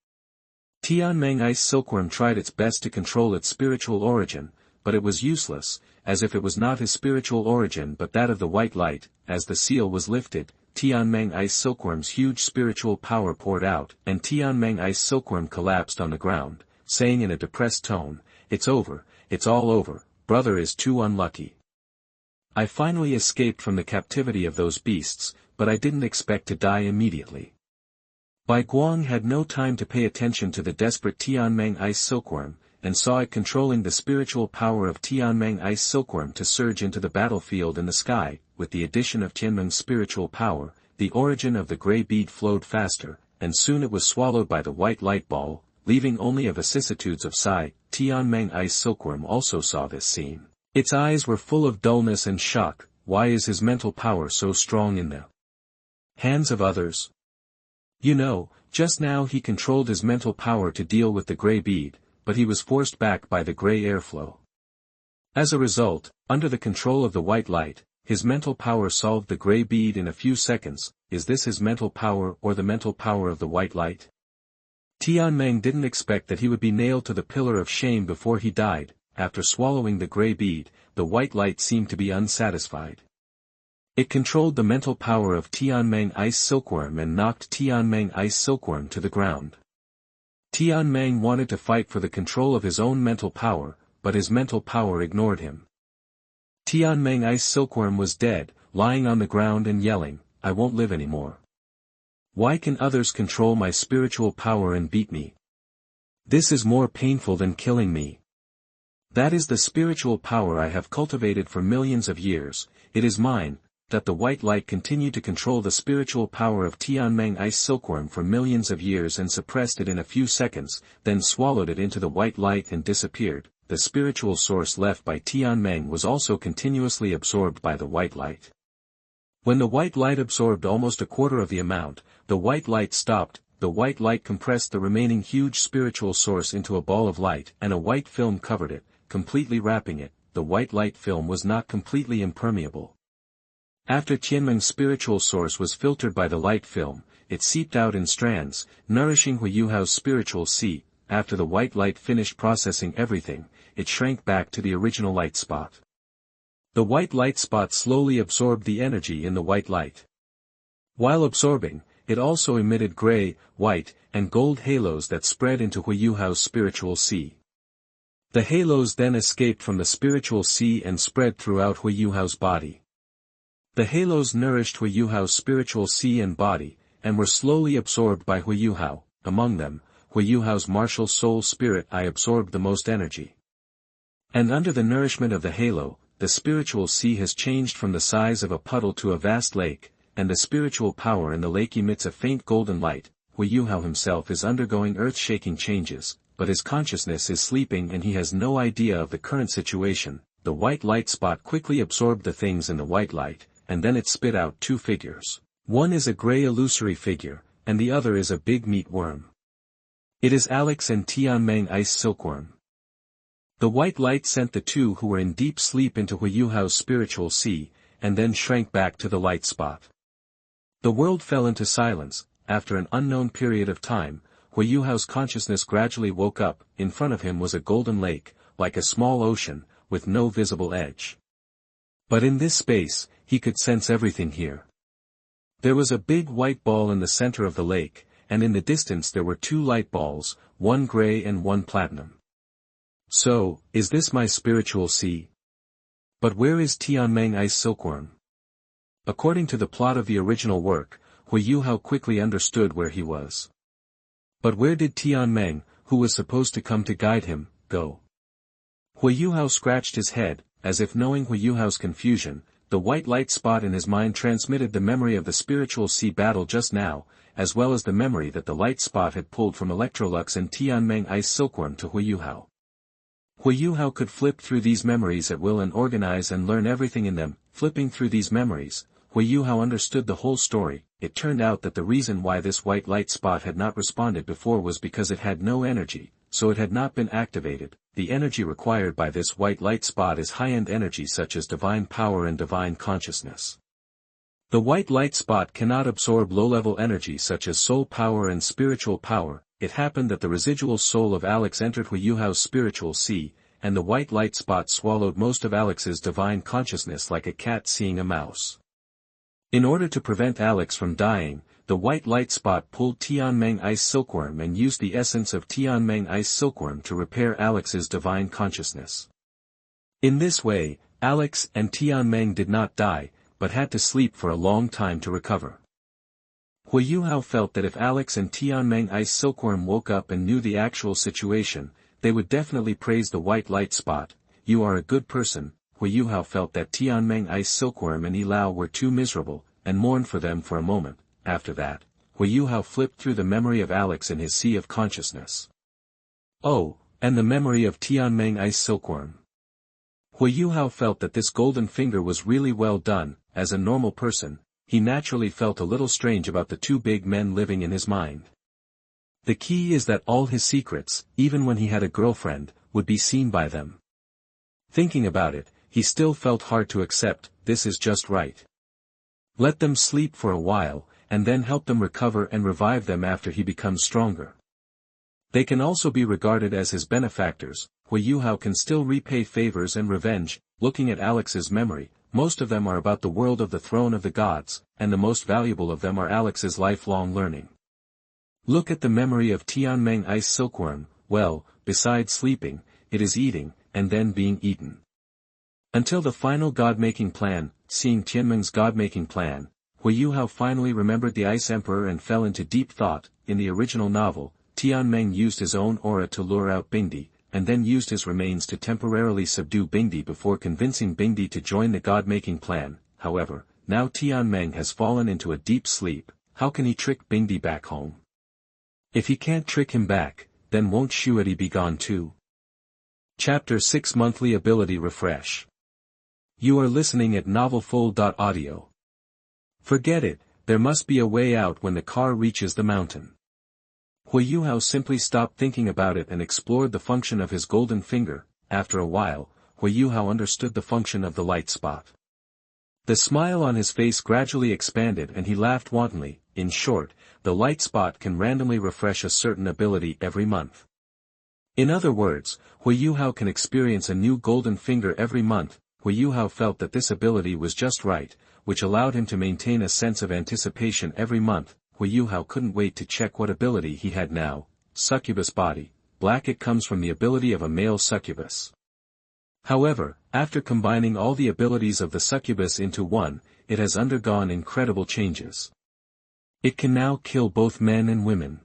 Tianmeng Ice Silkworm tried its best to control its spiritual origin, but it was useless, as if it was not his spiritual origin but that of the white light. As the seal was lifted, Tianmeng Ice Silkworm's huge spiritual power poured out, and Tianmeng Ice Silkworm collapsed on the ground, saying in a depressed tone, it's over, it's all over, brother is too unlucky. I finally escaped from the captivity of those beasts, but I didn't expect to die immediately. Bai Guang had no time to pay attention to the desperate Tianmeng Ice Silkworm, and saw it controlling the spiritual power of Tianmeng Ice Silkworm to surge into the battlefield in the sky. With the addition of Tianmeng's spiritual power, the origin of the gray bead flowed faster, and soon it was swallowed by the white light ball, leaving only a vicissitudes of psi. Tianmeng Ice Silkworm also saw this scene. Its eyes were full of dullness and shock. Why is his mental power so strong in the hands of others? You know, just now he controlled his mental power to deal with the gray bead, but he was forced back by the gray airflow. As a result, under the control of the white light, his mental power solved the gray bead in a few seconds. Is this his mental power or the mental power of the white light? Tianmeng didn't expect that he would be nailed to the pillar of shame before he died. After swallowing the gray bead, the white light seemed to be unsatisfied. It controlled the mental power of Tianmeng Ice Silkworm and knocked Tianmeng Ice Silkworm to the ground. Tianmeng wanted to fight for the control of his own mental power, but his mental power ignored him. Tianmeng Ice Silkworm was dead, lying on the ground and yelling, I won't live anymore. Why can others control my spiritual power and beat me? This is more painful than killing me. That is the spiritual power I have cultivated for millions of years, it is mine. That the white light continued to control the spiritual power of Tianmeng Ice Silkworm for millions of years and suppressed it in a few seconds, then swallowed it into the white light and disappeared. The spiritual source left by Tianmeng was also continuously absorbed by the white light. When the white light absorbed almost a quarter of the amount, the white light stopped. The white light compressed the remaining huge spiritual source into a ball of light and a white film covered it. completely wrapping it, the white light film was not completely impermeable. After Tianmeng's spiritual source was filtered by the light film, it seeped out in strands, nourishing Huo Yuhao's spiritual sea. After the white light finished processing everything, it shrank back to the original light spot. The white light spot slowly absorbed the energy in the white light. While absorbing, it also emitted gray, white, and gold halos that spread into Huo Yuhao's spiritual sea. The halos then escaped from the spiritual sea and spread throughout Huo Yuhao's body. The halos nourished Huo Yuhao's spiritual sea and body, and were slowly absorbed by Huo Yuhao. Among them, Huo Yuhao's martial soul spirit I absorbed the most energy. And under the nourishment of the halo, the spiritual sea has changed from the size of a puddle to a vast lake, and the spiritual power in the lake emits a faint golden light. Huo Yuhao himself is undergoing earth-shaking changes, but his consciousness is sleeping and he has no idea of the current situation. The white light spot quickly absorbed the things in the white light, and then it spit out two figures. One is a gray illusory figure, and the other is a big meat worm. It is Alex and Tianmeng Ice Silkworm. The white light sent the two who were in deep sleep into Huo Yuhao's spiritual sea, and then shrank back to the light spot. The world fell into silence. After an unknown period of time, Huo Yuhao's consciousness gradually woke up. In front of him was a golden lake, like a small ocean, with no visible edge. But in this space, he could sense everything here. There was a big white ball in the center of the lake, and in the distance there were two light balls, one gray and one platinum. So, is this my spiritual sea? But where is Tianmeng Ice Silkworm? According to the plot of the original work, Huo Yuhao quickly understood where he was. But where did Tianmeng, who was supposed to come to guide him, go? Huo Yuhao scratched his head, as if knowing Huo Yuhao's confusion. The white light spot in his mind transmitted the memory of the spiritual sea battle just now, as well as the memory that the light spot had pulled from Electrolux and Tianmeng Ice Silkworm to Huo Yuhao. Huo Yuhao could flip through these memories at will and organize and learn everything in them. Flipping through these memories, Huo Yuhao understood the whole story. It turned out that the reason why this white light spot had not responded before was because it had no energy, so it had not been activated. The energy required by this white light spot is high-end energy such as divine power and divine consciousness. The white light spot cannot absorb low-level energy such as soul power and spiritual power. It happened that the residual soul of Alex entered Huo Yuhao's spiritual sea, and the white light spot swallowed most of Alex's divine consciousness like a cat seeing a mouse. In order to prevent Alex from dying, the white light spot pulled Tianmeng Ice Silkworm and used the essence of Tianmeng Ice Silkworm to repair Alex's divine consciousness. In this way, Alex and Tianmeng did not die, but had to sleep for a long time to recover. Huo Yuhao felt that if Alex and Tianmeng Ice Silkworm woke up and knew the actual situation, they would definitely praise the white light spot. You are a good person. Huo Yuhao felt that Tianmeng Ice Silkworm and Yilao were too miserable, and mourned for them for a moment. After that, Huo Yuhao flipped through the memory of Alex in his sea of consciousness. Oh, and the memory of Tianmeng Ice Silkworm. Huo Yuhao felt that this golden finger was really well done. As a normal person, he naturally felt a little strange about the two big men living in his mind. The key is that all his secrets, even when he had a girlfriend, would be seen by them. Thinking about it, he still felt hard to accept. This is just right. Let them sleep for a while, and then help them recover and revive them after he becomes stronger. They can also be regarded as his benefactors. Huo Yuhao can still repay favors and revenge. Looking at Alex's memory, most of them are about the world of the throne of the gods, and the most valuable of them are Alex's lifelong learning. Look at the memory of Tianmeng Ice Silkworm. Well, besides sleeping, it is eating, and then being eaten. Until the final god-making plan. Seeing Tianmeng's god-making plan, Huo Yuhao finally remembered the Ice Emperor and fell into deep thought. In the original novel, Tianmeng used his own aura to lure out Bingdi, and then used his remains to temporarily subdue Bingdi before convincing Bingdi to join the god-making plan. However, now Tianmeng has fallen into a deep sleep. How can he trick Bingdi back home? If he can't trick him back, then won't Shuedi be gone too? Chapter 6 Monthly Ability Refresh. You are listening at novelfull.audio. Forget it, there must be a way out when the car reaches the mountain. Huo Yuhao simply stopped thinking about it and explored the function of his golden finger. after a while, Huo Yuhao understood the function of the light spot. The smile on his face gradually expanded and he laughed wantonly. In short, the light spot can randomly refresh a certain ability every month. In other words, Huo Yuhao can experience a new golden finger every month. Huo Yuhao felt that this ability was just right, which allowed him to maintain a sense of anticipation every month. Huo Yuhao couldn't wait to check what ability he had now. Succubus body, black. It comes from the ability of a male succubus. However, after combining all the abilities of the succubus into one, it has undergone incredible changes. It can now kill both men and women.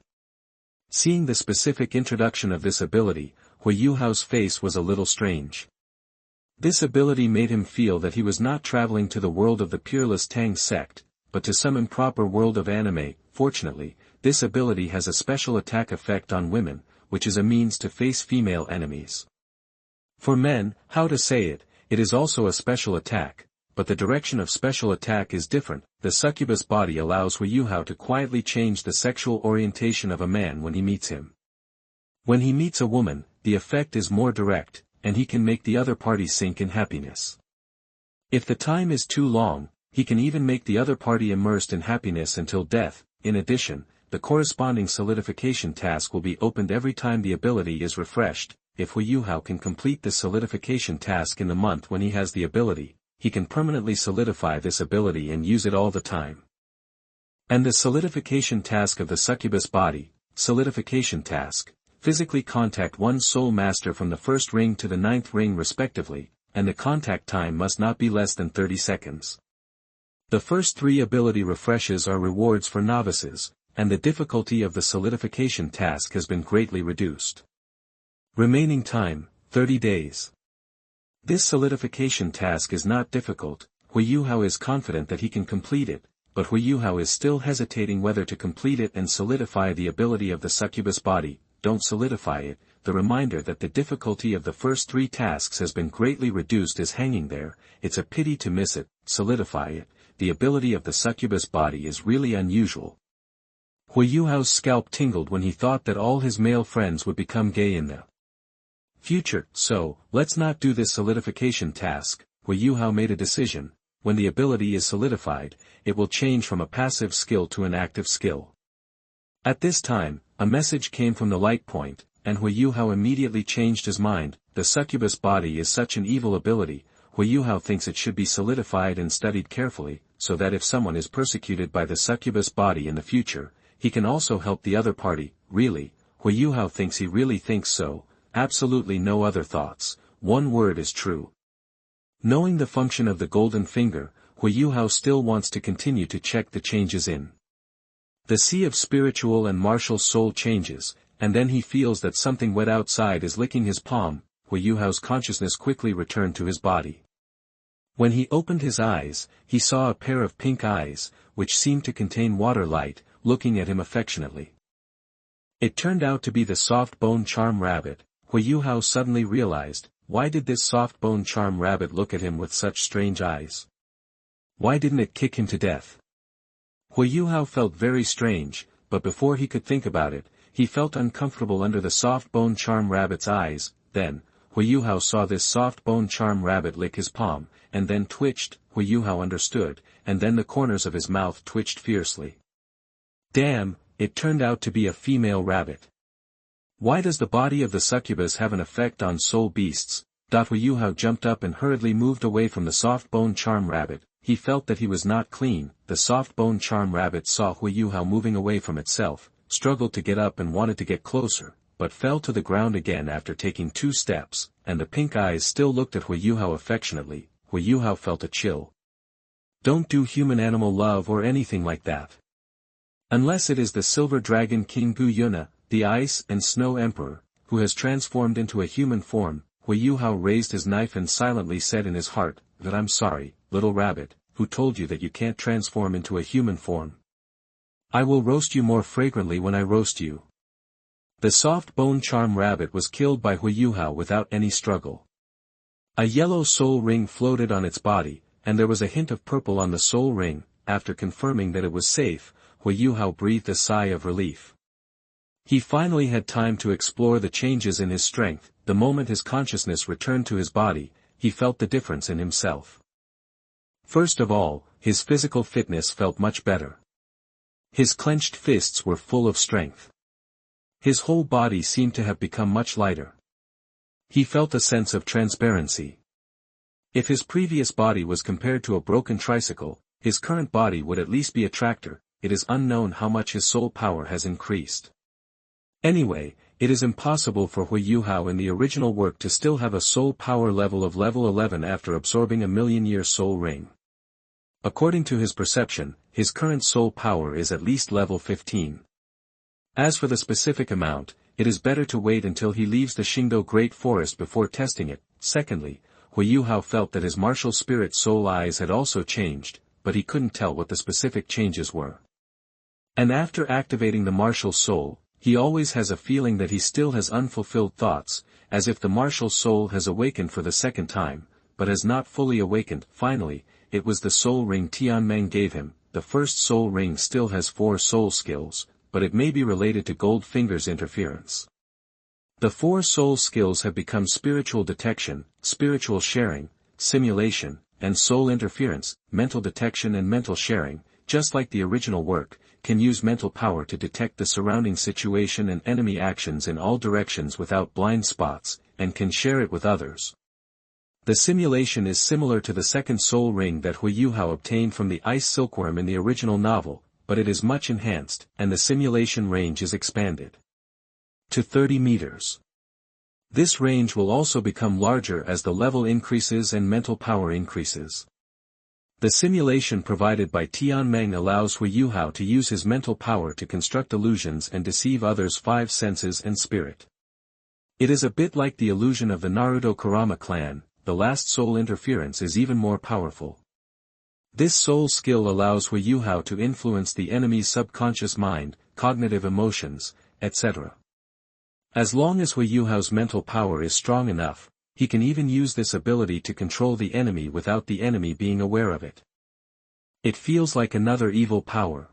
Seeing the specific introduction of this ability, Huo Yuhao's face was a little strange. This ability made him feel that he was not traveling to the world of the peerless Tang sect, but to some improper world of anime. Fortunately, this ability has a special attack effect on women, which is a means to face female enemies. For men, how to say it, it is also a special attack, but the direction of special attack is different. The succubus body allows Huo Yuhao to quietly change the sexual orientation of a man when he meets him. When he meets a woman, the effect is more direct, and he can make the other party sink in happiness. If the time is too long, he can even make the other party immersed in happiness until death. In addition, the corresponding solidification task will be opened every time the ability is refreshed. If Huo Yuhao can complete this solidification task in the month when he has the ability, he can permanently solidify this ability and use it all the time. And the solidification task of the succubus body, solidification task, physically contact one soul master from the first ring to the 9th ring respectively, and the contact time must not be less than 30 seconds. The first 3 ability refreshes are rewards for novices, and the difficulty of the solidification task has been greatly reduced. Remaining time, 30 days. This solidification task is not difficult. Huo Yuhao is confident that he can complete it, but Huo Yuhao is still hesitating whether to complete it and solidify the ability of the succubus body. Don't solidify it. The reminder that the difficulty of the first 3 tasks has been greatly reduced is hanging there. It's a pity to miss it. Solidify it. The ability of the succubus body is really unusual. Huo Yuhao's scalp tingled when he thought that all his male friends would become gay in the future. So, let's not do this solidification task. Huo Yuhao made a decision. When the ability is solidified, it will change from a passive skill to an active skill. At this time, a message came from the light point, and Huo Yuhao immediately changed his mind. The succubus body is such an evil ability. Huo Yuhao thinks it should be solidified and studied carefully, so that if someone is persecuted by the succubus body in the future, he can also help the other party. Really, Huo Yuhao thinks he really thinks so. Absolutely no other thoughts. One word is true. Knowing the function of the golden finger, Huo Yuhao still wants to continue to check the changes in the sea of spiritual and martial soul changes, and then he feels that something wet outside is licking his palm. Huo Yuhao's consciousness quickly returned to his body. When he opened his eyes, he saw a pair of pink eyes, which seemed to contain water light, looking at him affectionately. It turned out to be the soft bone charm rabbit. Huo Yuhao suddenly realized, why did this soft bone charm rabbit look at him with such strange eyes? Why didn't it kick him to death? Huo Yuhao felt very strange, but before he could think about it, he felt uncomfortable under the soft bone charm rabbit's eyes. Then, Huo Yuhao saw this soft bone charm rabbit lick his palm, and then twitched. Huo Yuhao understood, and then the corners of his mouth twitched fiercely. Damn, it turned out to be a female rabbit. Why does the body of the succubus have an effect on soul beasts? Huo Yuhao jumped up and hurriedly moved away from the soft bone charm rabbit. He felt that he was not clean. The soft bone charm rabbit saw Huo Yuhao moving away from itself, struggled to get up and wanted to get closer, but fell to the ground again after taking 2 steps, and the pink eyes still looked at Huo Yuhao affectionately. Huo Yuhao felt a chill. Don't do human-animal love or anything like that. Unless it is the silver dragon King Gu Yuna, the ice and snow emperor, who has transformed into a human form. Huo Yuhao raised his knife and silently said in his heart, that I'm sorry, little rabbit, who told you that you can't transform into a human form. I will roast you more fragrantly when I roast you. The soft bone charm rabbit was killed by Huo Yuhao without any struggle. A yellow soul ring floated on its body, and there was a hint of purple on the soul ring. After confirming that it was safe, Huo Yuhao breathed a sigh of relief. He finally had time to explore the changes in his strength. the moment his consciousness returned to his body, he felt the difference in himself. First of all, his physical fitness felt much better. His clenched fists were full of strength. His whole body seemed to have become much lighter. He felt a sense of transparency. If his previous body was compared to a broken tricycle, his current body would at least be a tractor. It is unknown how much his soul power has increased. Anyway, it is impossible for Huo Yuhao in the original work to still have a soul power level of level 11 after absorbing a million-year soul ring. According to his perception, his current soul power is at least level 15. As for the specific amount, it is better to wait until he leaves the Xingdou Great Forest before testing it. Secondly, Huo Yuhao felt that his martial spirit soul eyes had also changed, but he couldn't tell what the specific changes were. And after activating the martial soul, he always has a feeling that he still has unfulfilled thoughts, as if the martial soul has awakened for the second time, but has not fully awakened. Finally, it was the soul ring Tianmeng gave him. The first soul ring still has 4 soul skills, but it may be related to Gold Finger's interference. The 4 soul skills have become spiritual detection, spiritual sharing, simulation, and soul interference. Mental detection and mental sharing, just like the original work, can use mental power to detect the surrounding situation and enemy actions in all directions without blind spots, and can share it with others. The simulation is similar to the second soul ring that Huo Yuhao obtained from the ice silkworm in the original novel, but it is much enhanced, and the simulation range is expanded to 30 meters. This range will also become larger as the level increases and mental power increases. The simulation provided by Tianmeng allows Huo Yuhao to use his mental power to construct illusions and deceive others' 5 senses and spirit. It is a bit like the illusion of the Naruto Kurama clan. The last soul interference is even more powerful. This soul skill allows Huo Yuhao to influence the enemy's subconscious mind, cognitive emotions, etc. As long as Huo Yuhao's mental power is strong enough, he can even use this ability to control the enemy without the enemy being aware of it. It feels like another evil power.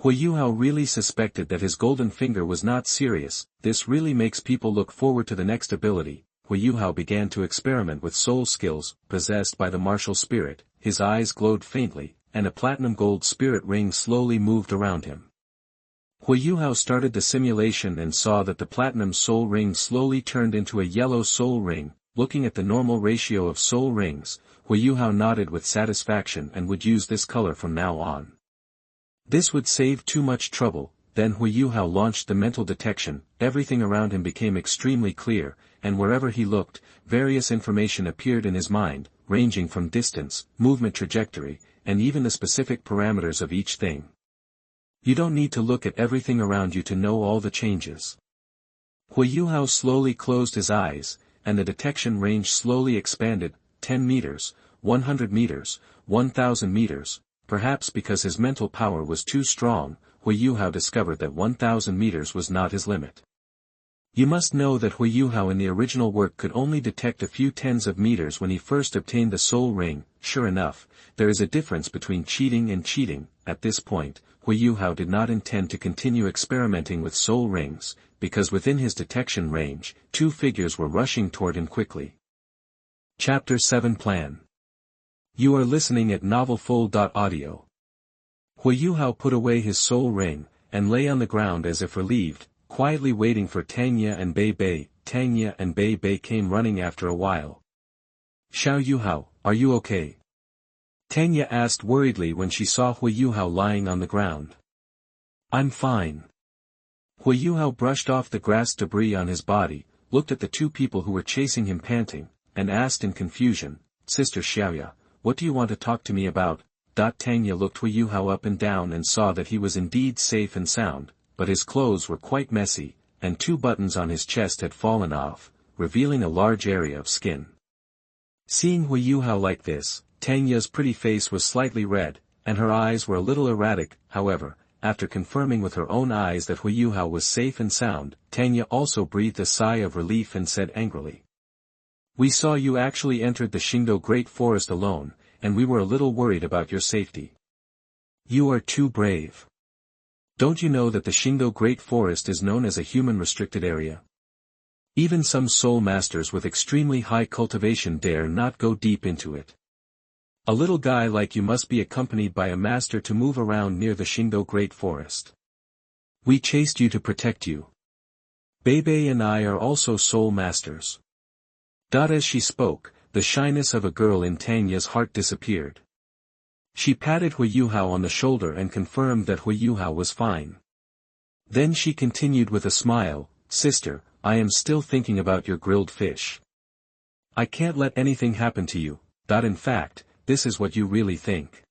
Huo Yuhao really suspected that his golden finger was not serious. This really makes people look forward to the next ability. Huo Yuhao began to experiment with soul skills, possessed by the martial spirit. His eyes glowed faintly, and a platinum gold spirit ring slowly moved around him. Huo Yuhao started the simulation and saw that the platinum soul ring slowly turned into a yellow soul ring. Looking at the normal ratio of soul rings, Huo Yuhao nodded with satisfaction and would use this color from now on. This would save too much trouble. Then Huo Yuhao launched the mental detection. Everything around him became extremely clear, and wherever he looked, various information appeared in his mind, ranging from distance, movement trajectory, and even the specific parameters of each thing. You don't need to look at everything around you to know all the changes. Huo Yuhao slowly closed his eyes, and the detection range slowly expanded. 10 meters, 100 meters, 1,000 meters, perhaps because his mental power was too strong. Huo Yuhao discovered that 1,000 meters was not his limit. You must know that Huo Yuhao in the original work could only detect a few tens of meters when he first obtained the soul ring. Sure enough, there is a difference between cheating and cheating. At this point, Huo Yuhao did not intend to continue experimenting with soul rings, because within his detection range, 2 figures were rushing toward him quickly. Chapter 7 Plan. You are listening at novelfull.audio. Huo Yuhao put away his soul ring, and lay on the ground as if relieved, quietly waiting for Tangya and Bei Bei. Tangya and Bei Bei came running after a while. Xiao Yuhao, are you okay? Tangya asked worriedly when she saw Huo Yuhao lying on the ground. I'm fine. Huo Yuhao brushed off the grass debris on his body, looked at the 2 people who were chasing him panting, and asked in confusion, Sister Xiaoya, what do you want to talk to me about? Tangya looked Huo Yuhao up and down and saw that he was indeed safe and sound, but his clothes were quite messy, and 2 buttons on his chest had fallen off, revealing a large area of skin. Seeing Huo Yuhao like this, Tangya's pretty face was slightly red, and her eyes were a little erratic. However, after confirming with her own eyes that Huo Yuhao was safe and sound, Tangya also breathed a sigh of relief and said angrily. We saw you actually entered the Xingdou Great Forest alone, and we were a little worried about your safety. You are too brave. Don't you know that the Xingdou Great Forest is known as a human-restricted area? Even some soul masters with extremely high cultivation dare not go deep into it. A little guy like you must be accompanied by a master to move around near the Xingdou Great Forest. We chased you to protect you. Bebe and I are also soul masters. As she spoke, the shyness of a girl in Tang's heart disappeared. She patted Huo Yuhao on the shoulder and confirmed that Huo Yuhao was fine. Then she continued with a smile, "Sister, I am still thinking about your grilled fish. I can't let anything happen to you, in fact, this is what you really think."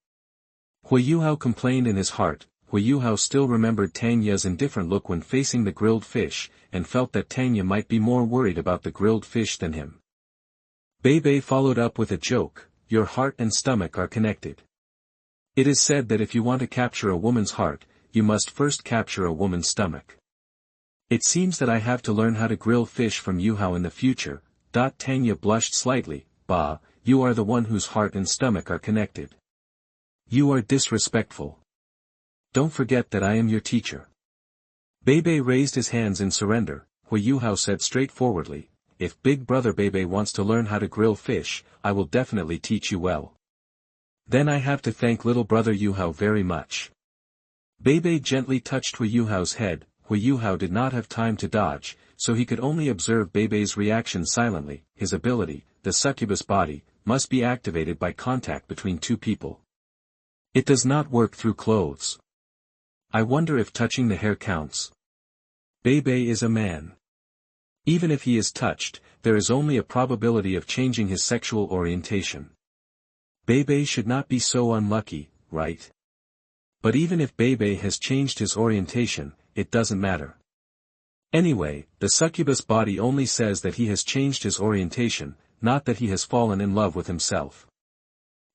Huo Yuhao complained in his heart. Huo Yuhao still remembered Tang's indifferent look when facing the grilled fish, and felt that Tang might be more worried about the grilled fish than him. Bebe followed up with a joke, "Your heart and stomach are connected. It is said that if you want to capture a woman's heart, you must first capture a woman's stomach. It seems that I have to learn how to grill fish from Yuhao in the future." Tang blushed slightly. "Bah, you are the one whose heart and stomach are connected. You are disrespectful. Don't forget that I am your teacher." Bebe raised his hands in surrender. Huo Yuhao said straightforwardly, "If Big Brother Bebe wants to learn how to grill fish, I will definitely teach you well. Then I have to thank little brother Yuhao very much." Bebe gently touched Huo Yuhao's head. Huo Yuhao did not have time to dodge, so he could only observe Bebe's reaction silently. His ability, the succubus body, must be activated by contact between two people. It does not work through clothes. I wonder if touching the hair counts. Bebe is a man. Even if he is touched, there is only a probability of changing his sexual orientation. Bebe should not be so unlucky, right? But even if Bebe has changed his orientation, it doesn't matter. Anyway, the succubus body only says that he has changed his orientation, not that he has fallen in love with himself.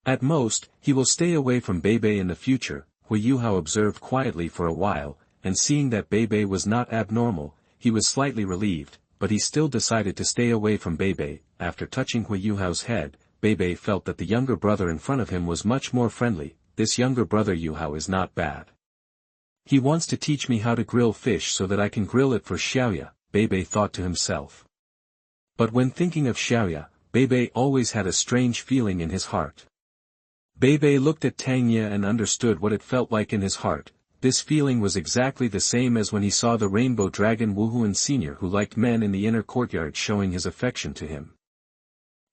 At most, he will stay away from Bebe in the future. Huo Yuhao observed quietly for a while, and seeing that Bebe was not abnormal, he was slightly relieved, but he still decided to stay away from Bebe. After touching Huo Yuhao's head, Bebe felt that the younger brother in front of him was much more friendly. This younger brother Yuhao is not bad. He wants to teach me how to grill fish so that I can grill it for Xiaoya, Bebe thought to himself. But when thinking of Xiaoya, Bebe always had a strange feeling in his heart. Bebe looked at Tang and understood what it felt like in his heart. This feeling was exactly the same as when he saw the rainbow dragon Wuhuan Sr. who liked men in the inner courtyard showing his affection to him.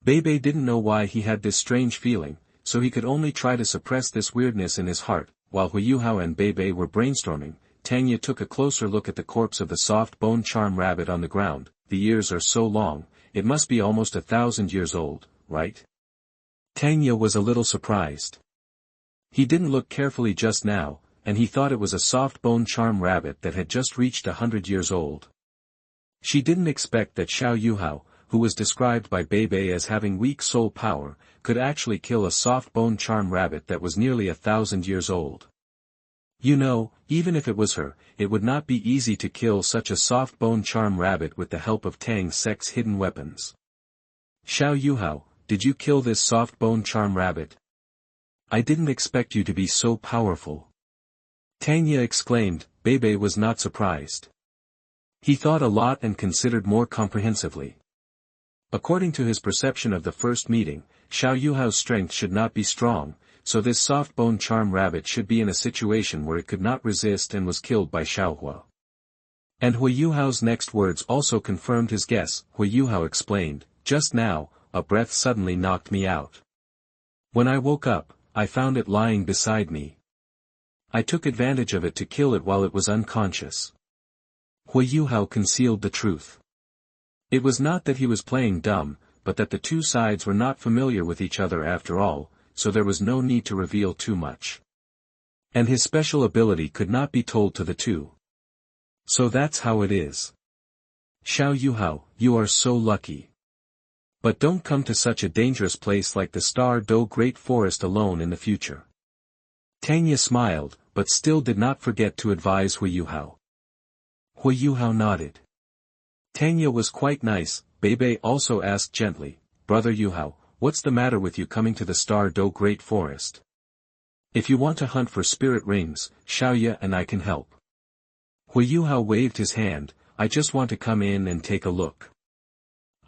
Bebe didn't know why he had this strange feeling, so he could only try to suppress this weirdness in his heart. While Huo Yuhao and Bebe were brainstorming, Tang took a closer look at the corpse of the soft bone charm rabbit on the ground. The ears are so long, it must be almost 1,000 years old, right? Tang was a little surprised. He didn't look carefully just now, and he thought it was a soft bone charm rabbit that had just reached 100 years old. She didn't expect that Xiao Yuhao, who was described by Bebe as having weak soul power, could actually kill a soft bone charm rabbit that was nearly 1,000 years old. You know, even if it was her, it would not be easy to kill such a soft bone charm rabbit with the help of Tang Sect's hidden weapons. Xiao Yuhao, did you kill this soft bone charm rabbit? I didn't expect you to be so powerful. Tang exclaimed. Bebe was not surprised. He thought a lot and considered more comprehensively. According to his perception of the first meeting, Xiao Yuhao's strength should not be strong, so this soft bone charm rabbit should be in a situation where it could not resist and was killed by Xiao Hua. And Huo Yuhao's next words also confirmed his guess. Huo Yuhao explained, just now, a breath suddenly knocked me out. When I woke up, I found it lying beside me. I took advantage of it to kill it while it was unconscious. Huo Yuhao concealed the truth. It was not that he was playing dumb, but that the two sides were not familiar with each other after all, so there was no need to reveal too much. And his special ability could not be told to the two. So that's how it is. Xiao Yuhao, you are so lucky. But don't come to such a dangerous place like the Star Do Great Forest alone in the future. Tang smiled, but still did not forget to advise Huo Yuhao. Huo Yuhao nodded. Tang was quite nice. Bebe also asked gently, Brother Yuhao, what's the matter with you coming to the Star Do Great Forest? If you want to hunt for spirit rings, Xiaoya and I can help. Huo Yuhao waved his hand, I just want to come in and take a look.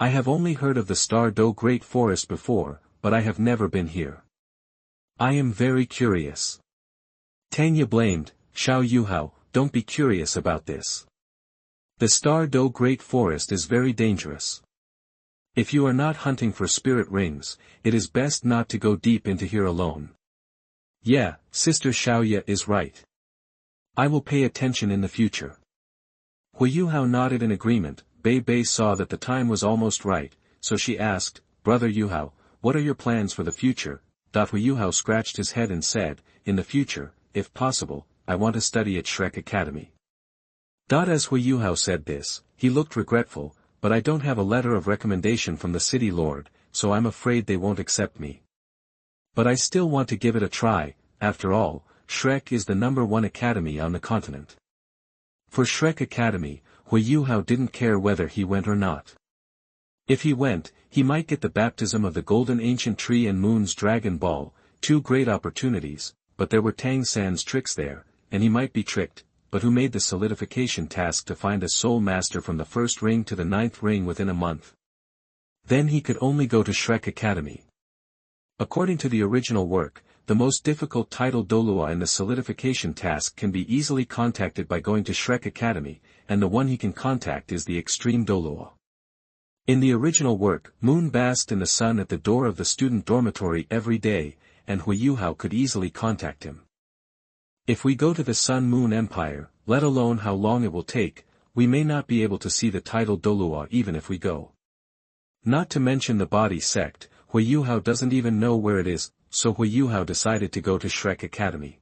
I have only heard of the Star Do Great Forest before, but I have never been here. I am very curious. Tang blamed, Huo Yuhao, don't be curious about this. The Star Do Great Forest is very dangerous. If you are not hunting for spirit rings, it is best not to go deep into here alone. Yeah, Sister Xiaoya is right. I will pay attention in the future. Huo Yuhao nodded in agreement. Bei saw that the time was almost right, so she asked, Brother Yuhao, what are your plans for the future? Huo Yuhao scratched his head and said, in the future, if possible, I want to study at Shrek Academy. As Huo Yuhao said this, he looked regretful, but I don't have a letter of recommendation from the city lord, so I'm afraid they won't accept me. But I still want to give it a try. After all, Shrek is the #1 academy on the continent. For Shrek Academy, Huo Yuhao didn't care whether he went or not. If he went, he might get the baptism of the Golden Ancient Tree and Moon's Dragon Ball, 2 great opportunities, but there were Tang San's tricks there, and he might be tricked, but who made the solidification task to find a soul master from the 1st ring to the 9th ring within a month? Then he could only go to Shrek Academy. According to the original work, the most difficult title Douluo in the solidification task can be easily contacted by going to Shrek Academy, and the one he can contact is the extreme Douluo. In the original work, Moon basked in the sun at the door of the student dormitory every day, and Huo Yuhao could easily contact him. If we go to the Sun-Moon Empire, let alone how long it will take, we may not be able to see the title Douluo even if we go. Not to mention the body sect, Huo Yuhao doesn't even know where it is, so Huo Yuhao decided to go to Shrek Academy.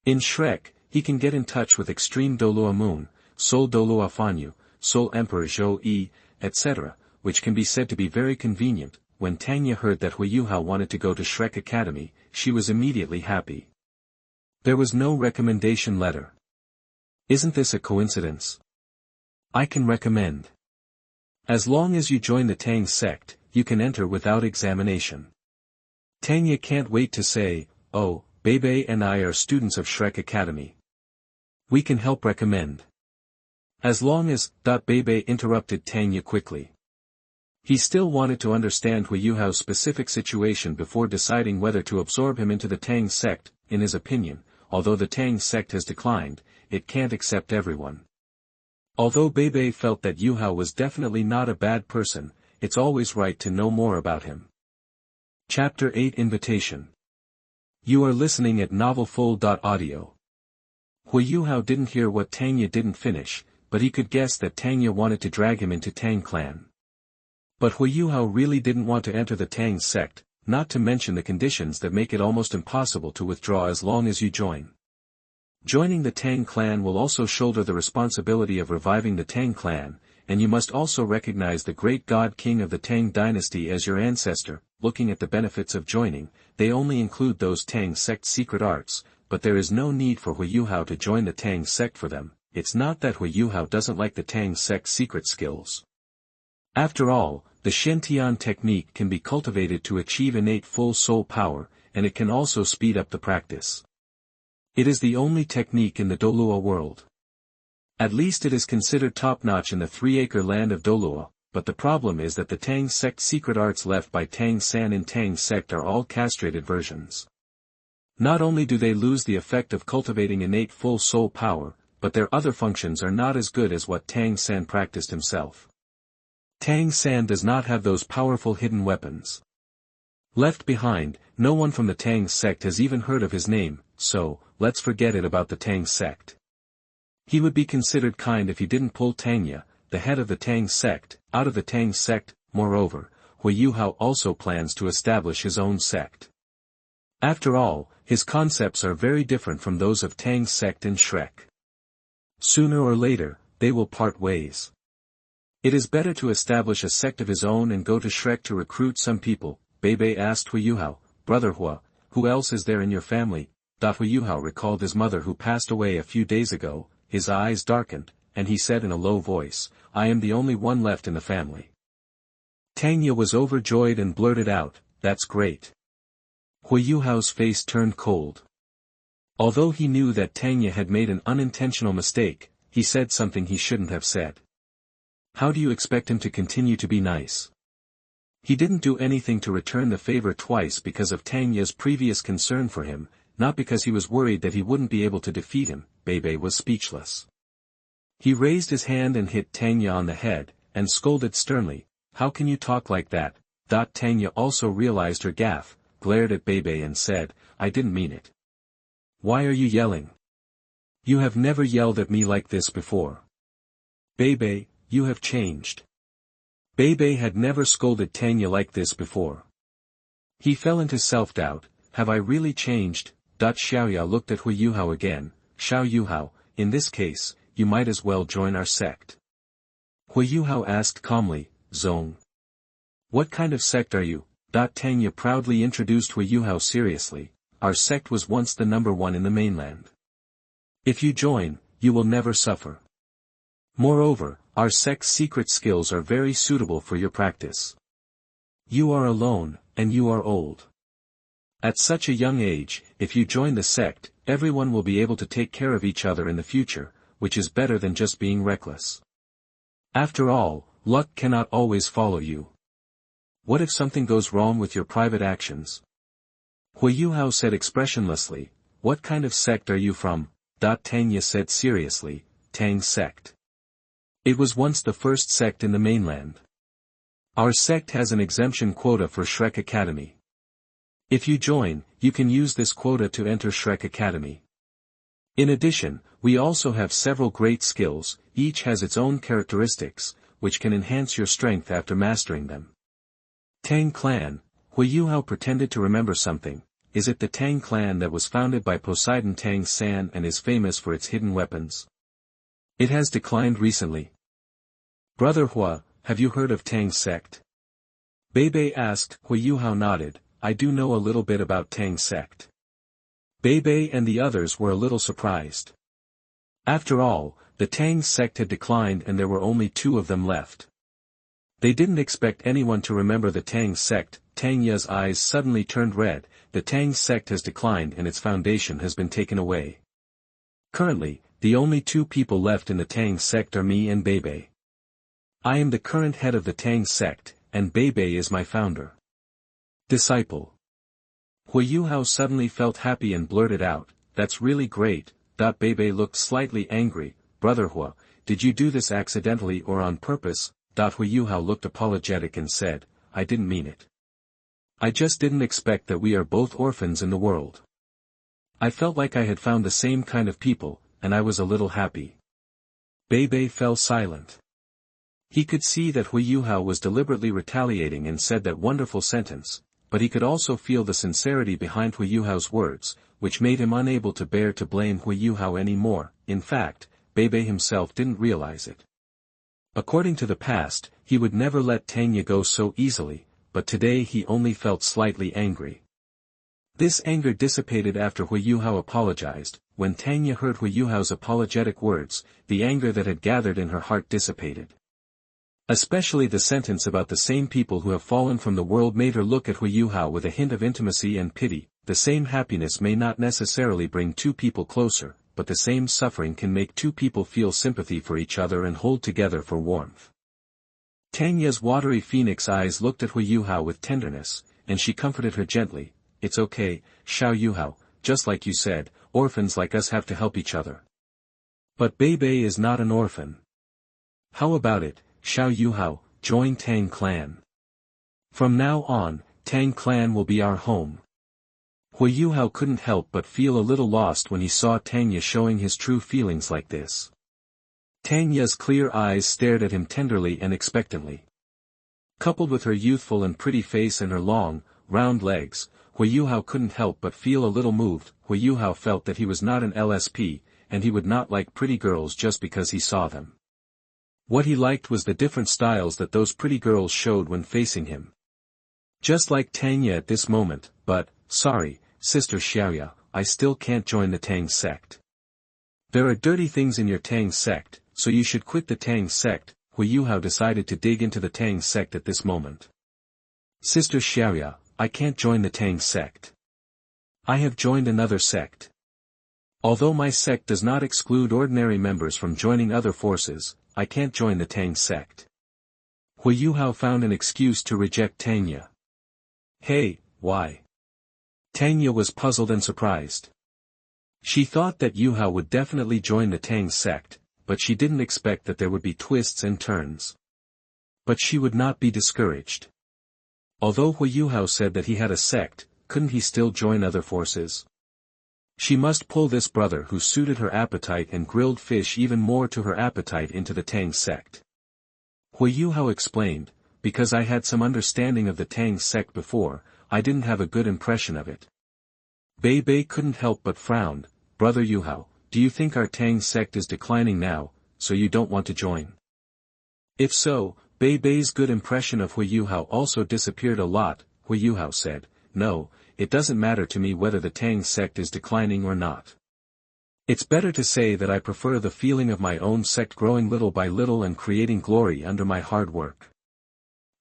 In Shrek, he can get in touch with Extreme Douluo Moon, Soul Douluo Fanyu, Soul Emperor Zhou Yi, etc., which can be said to be very convenient. When Tanya heard that Huo Yuhao wanted to go to Shrek Academy, she was immediately happy. There was no recommendation letter. Isn't this a coincidence? I can recommend. As long as you join the Tang sect, you can enter without examination. Tanya can't wait to say, oh, Bei and I are students of Shrek Academy. We can help recommend. As long as, Bei interrupted Tanya quickly. He still wanted to understand Huo Yuhao's specific situation before deciding whether to absorb him into the Tang sect. In his opinion, although the Tang sect has declined, it can't accept everyone. Although Bei felt that Yuhao was definitely not a bad person, it's always right to know more about him. Chapter 8 Invitation. You are listening at novelfull.audio. Huo Yuhao didn't hear what Tanya didn't finish, but he could guess that Tanya wanted to drag him into Tang clan. But Huo Yuhao really didn't want to enter the Tang sect, not to mention the conditions that make it almost impossible to withdraw as long as you join. Joining the Tang clan will also shoulder the responsibility of reviving the Tang clan, and you must also recognize the great god king of the Tang dynasty as your ancestor. Looking at the benefits of joining, they only include those Tang sect secret arts, but there is no need for Huo Yuhao to join the Tang sect for them. It's not that Huo Yuhao doesn't like the Tang sect secret skills. After all, the Shen-Tian technique can be cultivated to achieve innate full soul power, and it can also speed up the practice. It is the only technique in the Douluo world. At least it is considered top-notch in the 3-acre land of Douluo, but the problem is that the Tang sect secret arts left by Tang San in Tang sect are all castrated versions. Not only do they lose the effect of cultivating innate full soul power, but their other functions are not as good as what Tang San practiced himself. Tang San does not have those powerful hidden weapons. Left behind, no one from the Tang sect has even heard of his name, so, let's forget it about the Tang sect. He would be considered kind if he didn't pull Tanya, the head of the Tang sect, out of the Tang sect. Moreover, Huo Yuhao also plans to establish his own sect. After all, his concepts are very different from those of Tang sect and Shrek. Sooner or later, they will part ways. It is better to establish a sect of his own and go to Shrek to recruit some people. Bei asked Huo Yuhao, Brother Huo, who else is there in your family? Huo Yuhao recalled his mother who passed away a few days ago. His eyes darkened, and he said in a low voice, I am the only one left in the family. Tanya was overjoyed and blurted out, that's great. Huo Yuhao's face turned cold. Although he knew that Tanya had made an unintentional mistake, he said something he shouldn't have said. How do you expect him to continue to be nice? He didn't do anything to return the favor twice because of Tang Ye's previous concern for him, not because he was worried that he wouldn't be able to defeat him. Bebe was speechless. He raised his hand and hit Tang Ye on the head, and scolded sternly, "How can you talk like that?" Tang Ye also realized her gaffe, glared at Bebe and said, "I didn't mean it. Why are you yelling? You have never yelled at me like this before. Bebe, you have changed." Bebe had never scolded Tang Ye like this before. He fell into self-doubt. Have I really changed? Xiaoya looked at Huo Yuhao again. Huo Yuhao, in this case, you might as well join our sect. Huo Yuhao asked calmly, Zong. What kind of sect are you? Tang Ye proudly introduced Huo Yuhao seriously. Our sect was once the number one in the mainland. If you join, you will never suffer. Moreover, our sect's secret skills are very suitable for your practice. You are alone, and you are old. At such a young age, if you join the sect, everyone will be able to take care of each other in the future, which is better than just being reckless. After all, luck cannot always follow you. What if something goes wrong with your private actions? Huo Yuhao said expressionlessly, What kind of sect are you from? Tang Ye said seriously, Tang sect. It was once the first sect in the mainland. Our sect has an exemption quota for Shrek Academy. If you join, you can use this quota to enter Shrek Academy. In addition, we also have several great skills, each has its own characteristics, which can enhance your strength after mastering them. Tang Clan, Huo Yuhao pretended to remember something. Is it the Tang Clan that was founded by Poseidon Tang San and is famous for its hidden weapons? It has declined recently. Brother Hua, have you heard of Tang sect? Bebe asked. Huo Yuhao nodded. I do know a little bit about Tang sect. Bebe and the others were a little surprised. After all, the Tang sect had declined and there were only 2 of them left. They didn't expect anyone to remember the Tang sect. Tang Ye's eyes suddenly turned red. The Tang sect has declined and its foundation has been taken away. Currently, the only 2 people left in the Tang sect are me and Bebe. I am the current head of the Tang sect, and Bebe is my founder. Disciple. Huo Yuhao suddenly felt happy and blurted out, That's really great. Bebe looked slightly angry. Brother Hua, did you do this accidentally or on purpose? Huo Yuhao looked apologetic and said, I didn't mean it. I just didn't expect that we are both orphans in the world. I felt like I had found the same kind of people, and I was a little happy. Bebe fell silent. He could see that Huo Yuhao was deliberately retaliating and said that wonderful sentence, but he could also feel the sincerity behind Huo Yuhao's words, which made him unable to bear to blame Huo Yuhao any more. In fact, Bebe himself didn't realize it. According to the past, he would never let Tang Ye go so easily, but today he only felt slightly angry. This anger dissipated after Huo Yuhao apologized. When Tang Ye heard Huo Yuhao's apologetic words, the anger that had gathered in her heart dissipated. Especially the sentence about the same people who have fallen from the world made her look at Huo Yuhao with a hint of intimacy and pity. The same happiness may not necessarily bring 2 people closer, but the same suffering can make 2 people feel sympathy for each other and hold together for warmth. Tang Ye's watery phoenix eyes looked at Huo Yuhao with tenderness, and she comforted her gently. It's okay, Huo Yuhao, just like you said, orphans like us have to help each other. But Bebe is not an orphan. How about it, Huo Yuhao, join Tang Clan. From now on, Tang Clan will be our home. Huo Yuhao couldn't help but feel a little lost when he saw Tang Ye showing his true feelings like this. Tang Ye's clear eyes stared at him tenderly and expectantly. Coupled with her youthful and pretty face and her long, round legs, Huo Yuhao couldn't help but feel a little moved. Huo Yuhao felt that he was not an LSP, and he would not like pretty girls just because he saw them. What he liked was the different styles that those pretty girls showed when facing him. Just like Tang Ye at this moment, but, sorry, Sister Xiaoya, I still can't join the Tang sect. There are dirty things in your Tang sect, so you should quit the Tang sect. Huo Yuhao decided to dig into the Tang sect at this moment. Sister Xiaoya, I can't join the Tang sect. I have joined another sect. Although my sect does not exclude ordinary members from joining other forces, I can't join the Tang sect. Huo Yuhao found an excuse to reject Tangya. Hey, why? Tangya was puzzled and surprised. She thought that Yuhao would definitely join the Tang sect, but she didn't expect that there would be twists and turns. But she would not be discouraged. Although Huo Yuhao said that he had a sect, couldn't he still join other forces? She must pull this brother who suited her appetite and grilled fish even more to her appetite into the Tang sect. Huo Yuhao explained, because I had some understanding of the Tang sect before, I didn't have a good impression of it. Bei Bei couldn't help but frown. Brother Yuhao, do you think our Tang sect is declining now, so you don't want to join? If so, Bei Bei's good impression of Huo Yuhao also disappeared a lot. Huo Yuhao said, no, it doesn't matter to me whether the Tang sect is declining or not. It's better to say that I prefer the feeling of my own sect growing little by little and creating glory under my hard work.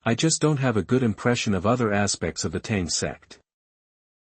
I just don't have a good impression of other aspects of the Tang sect.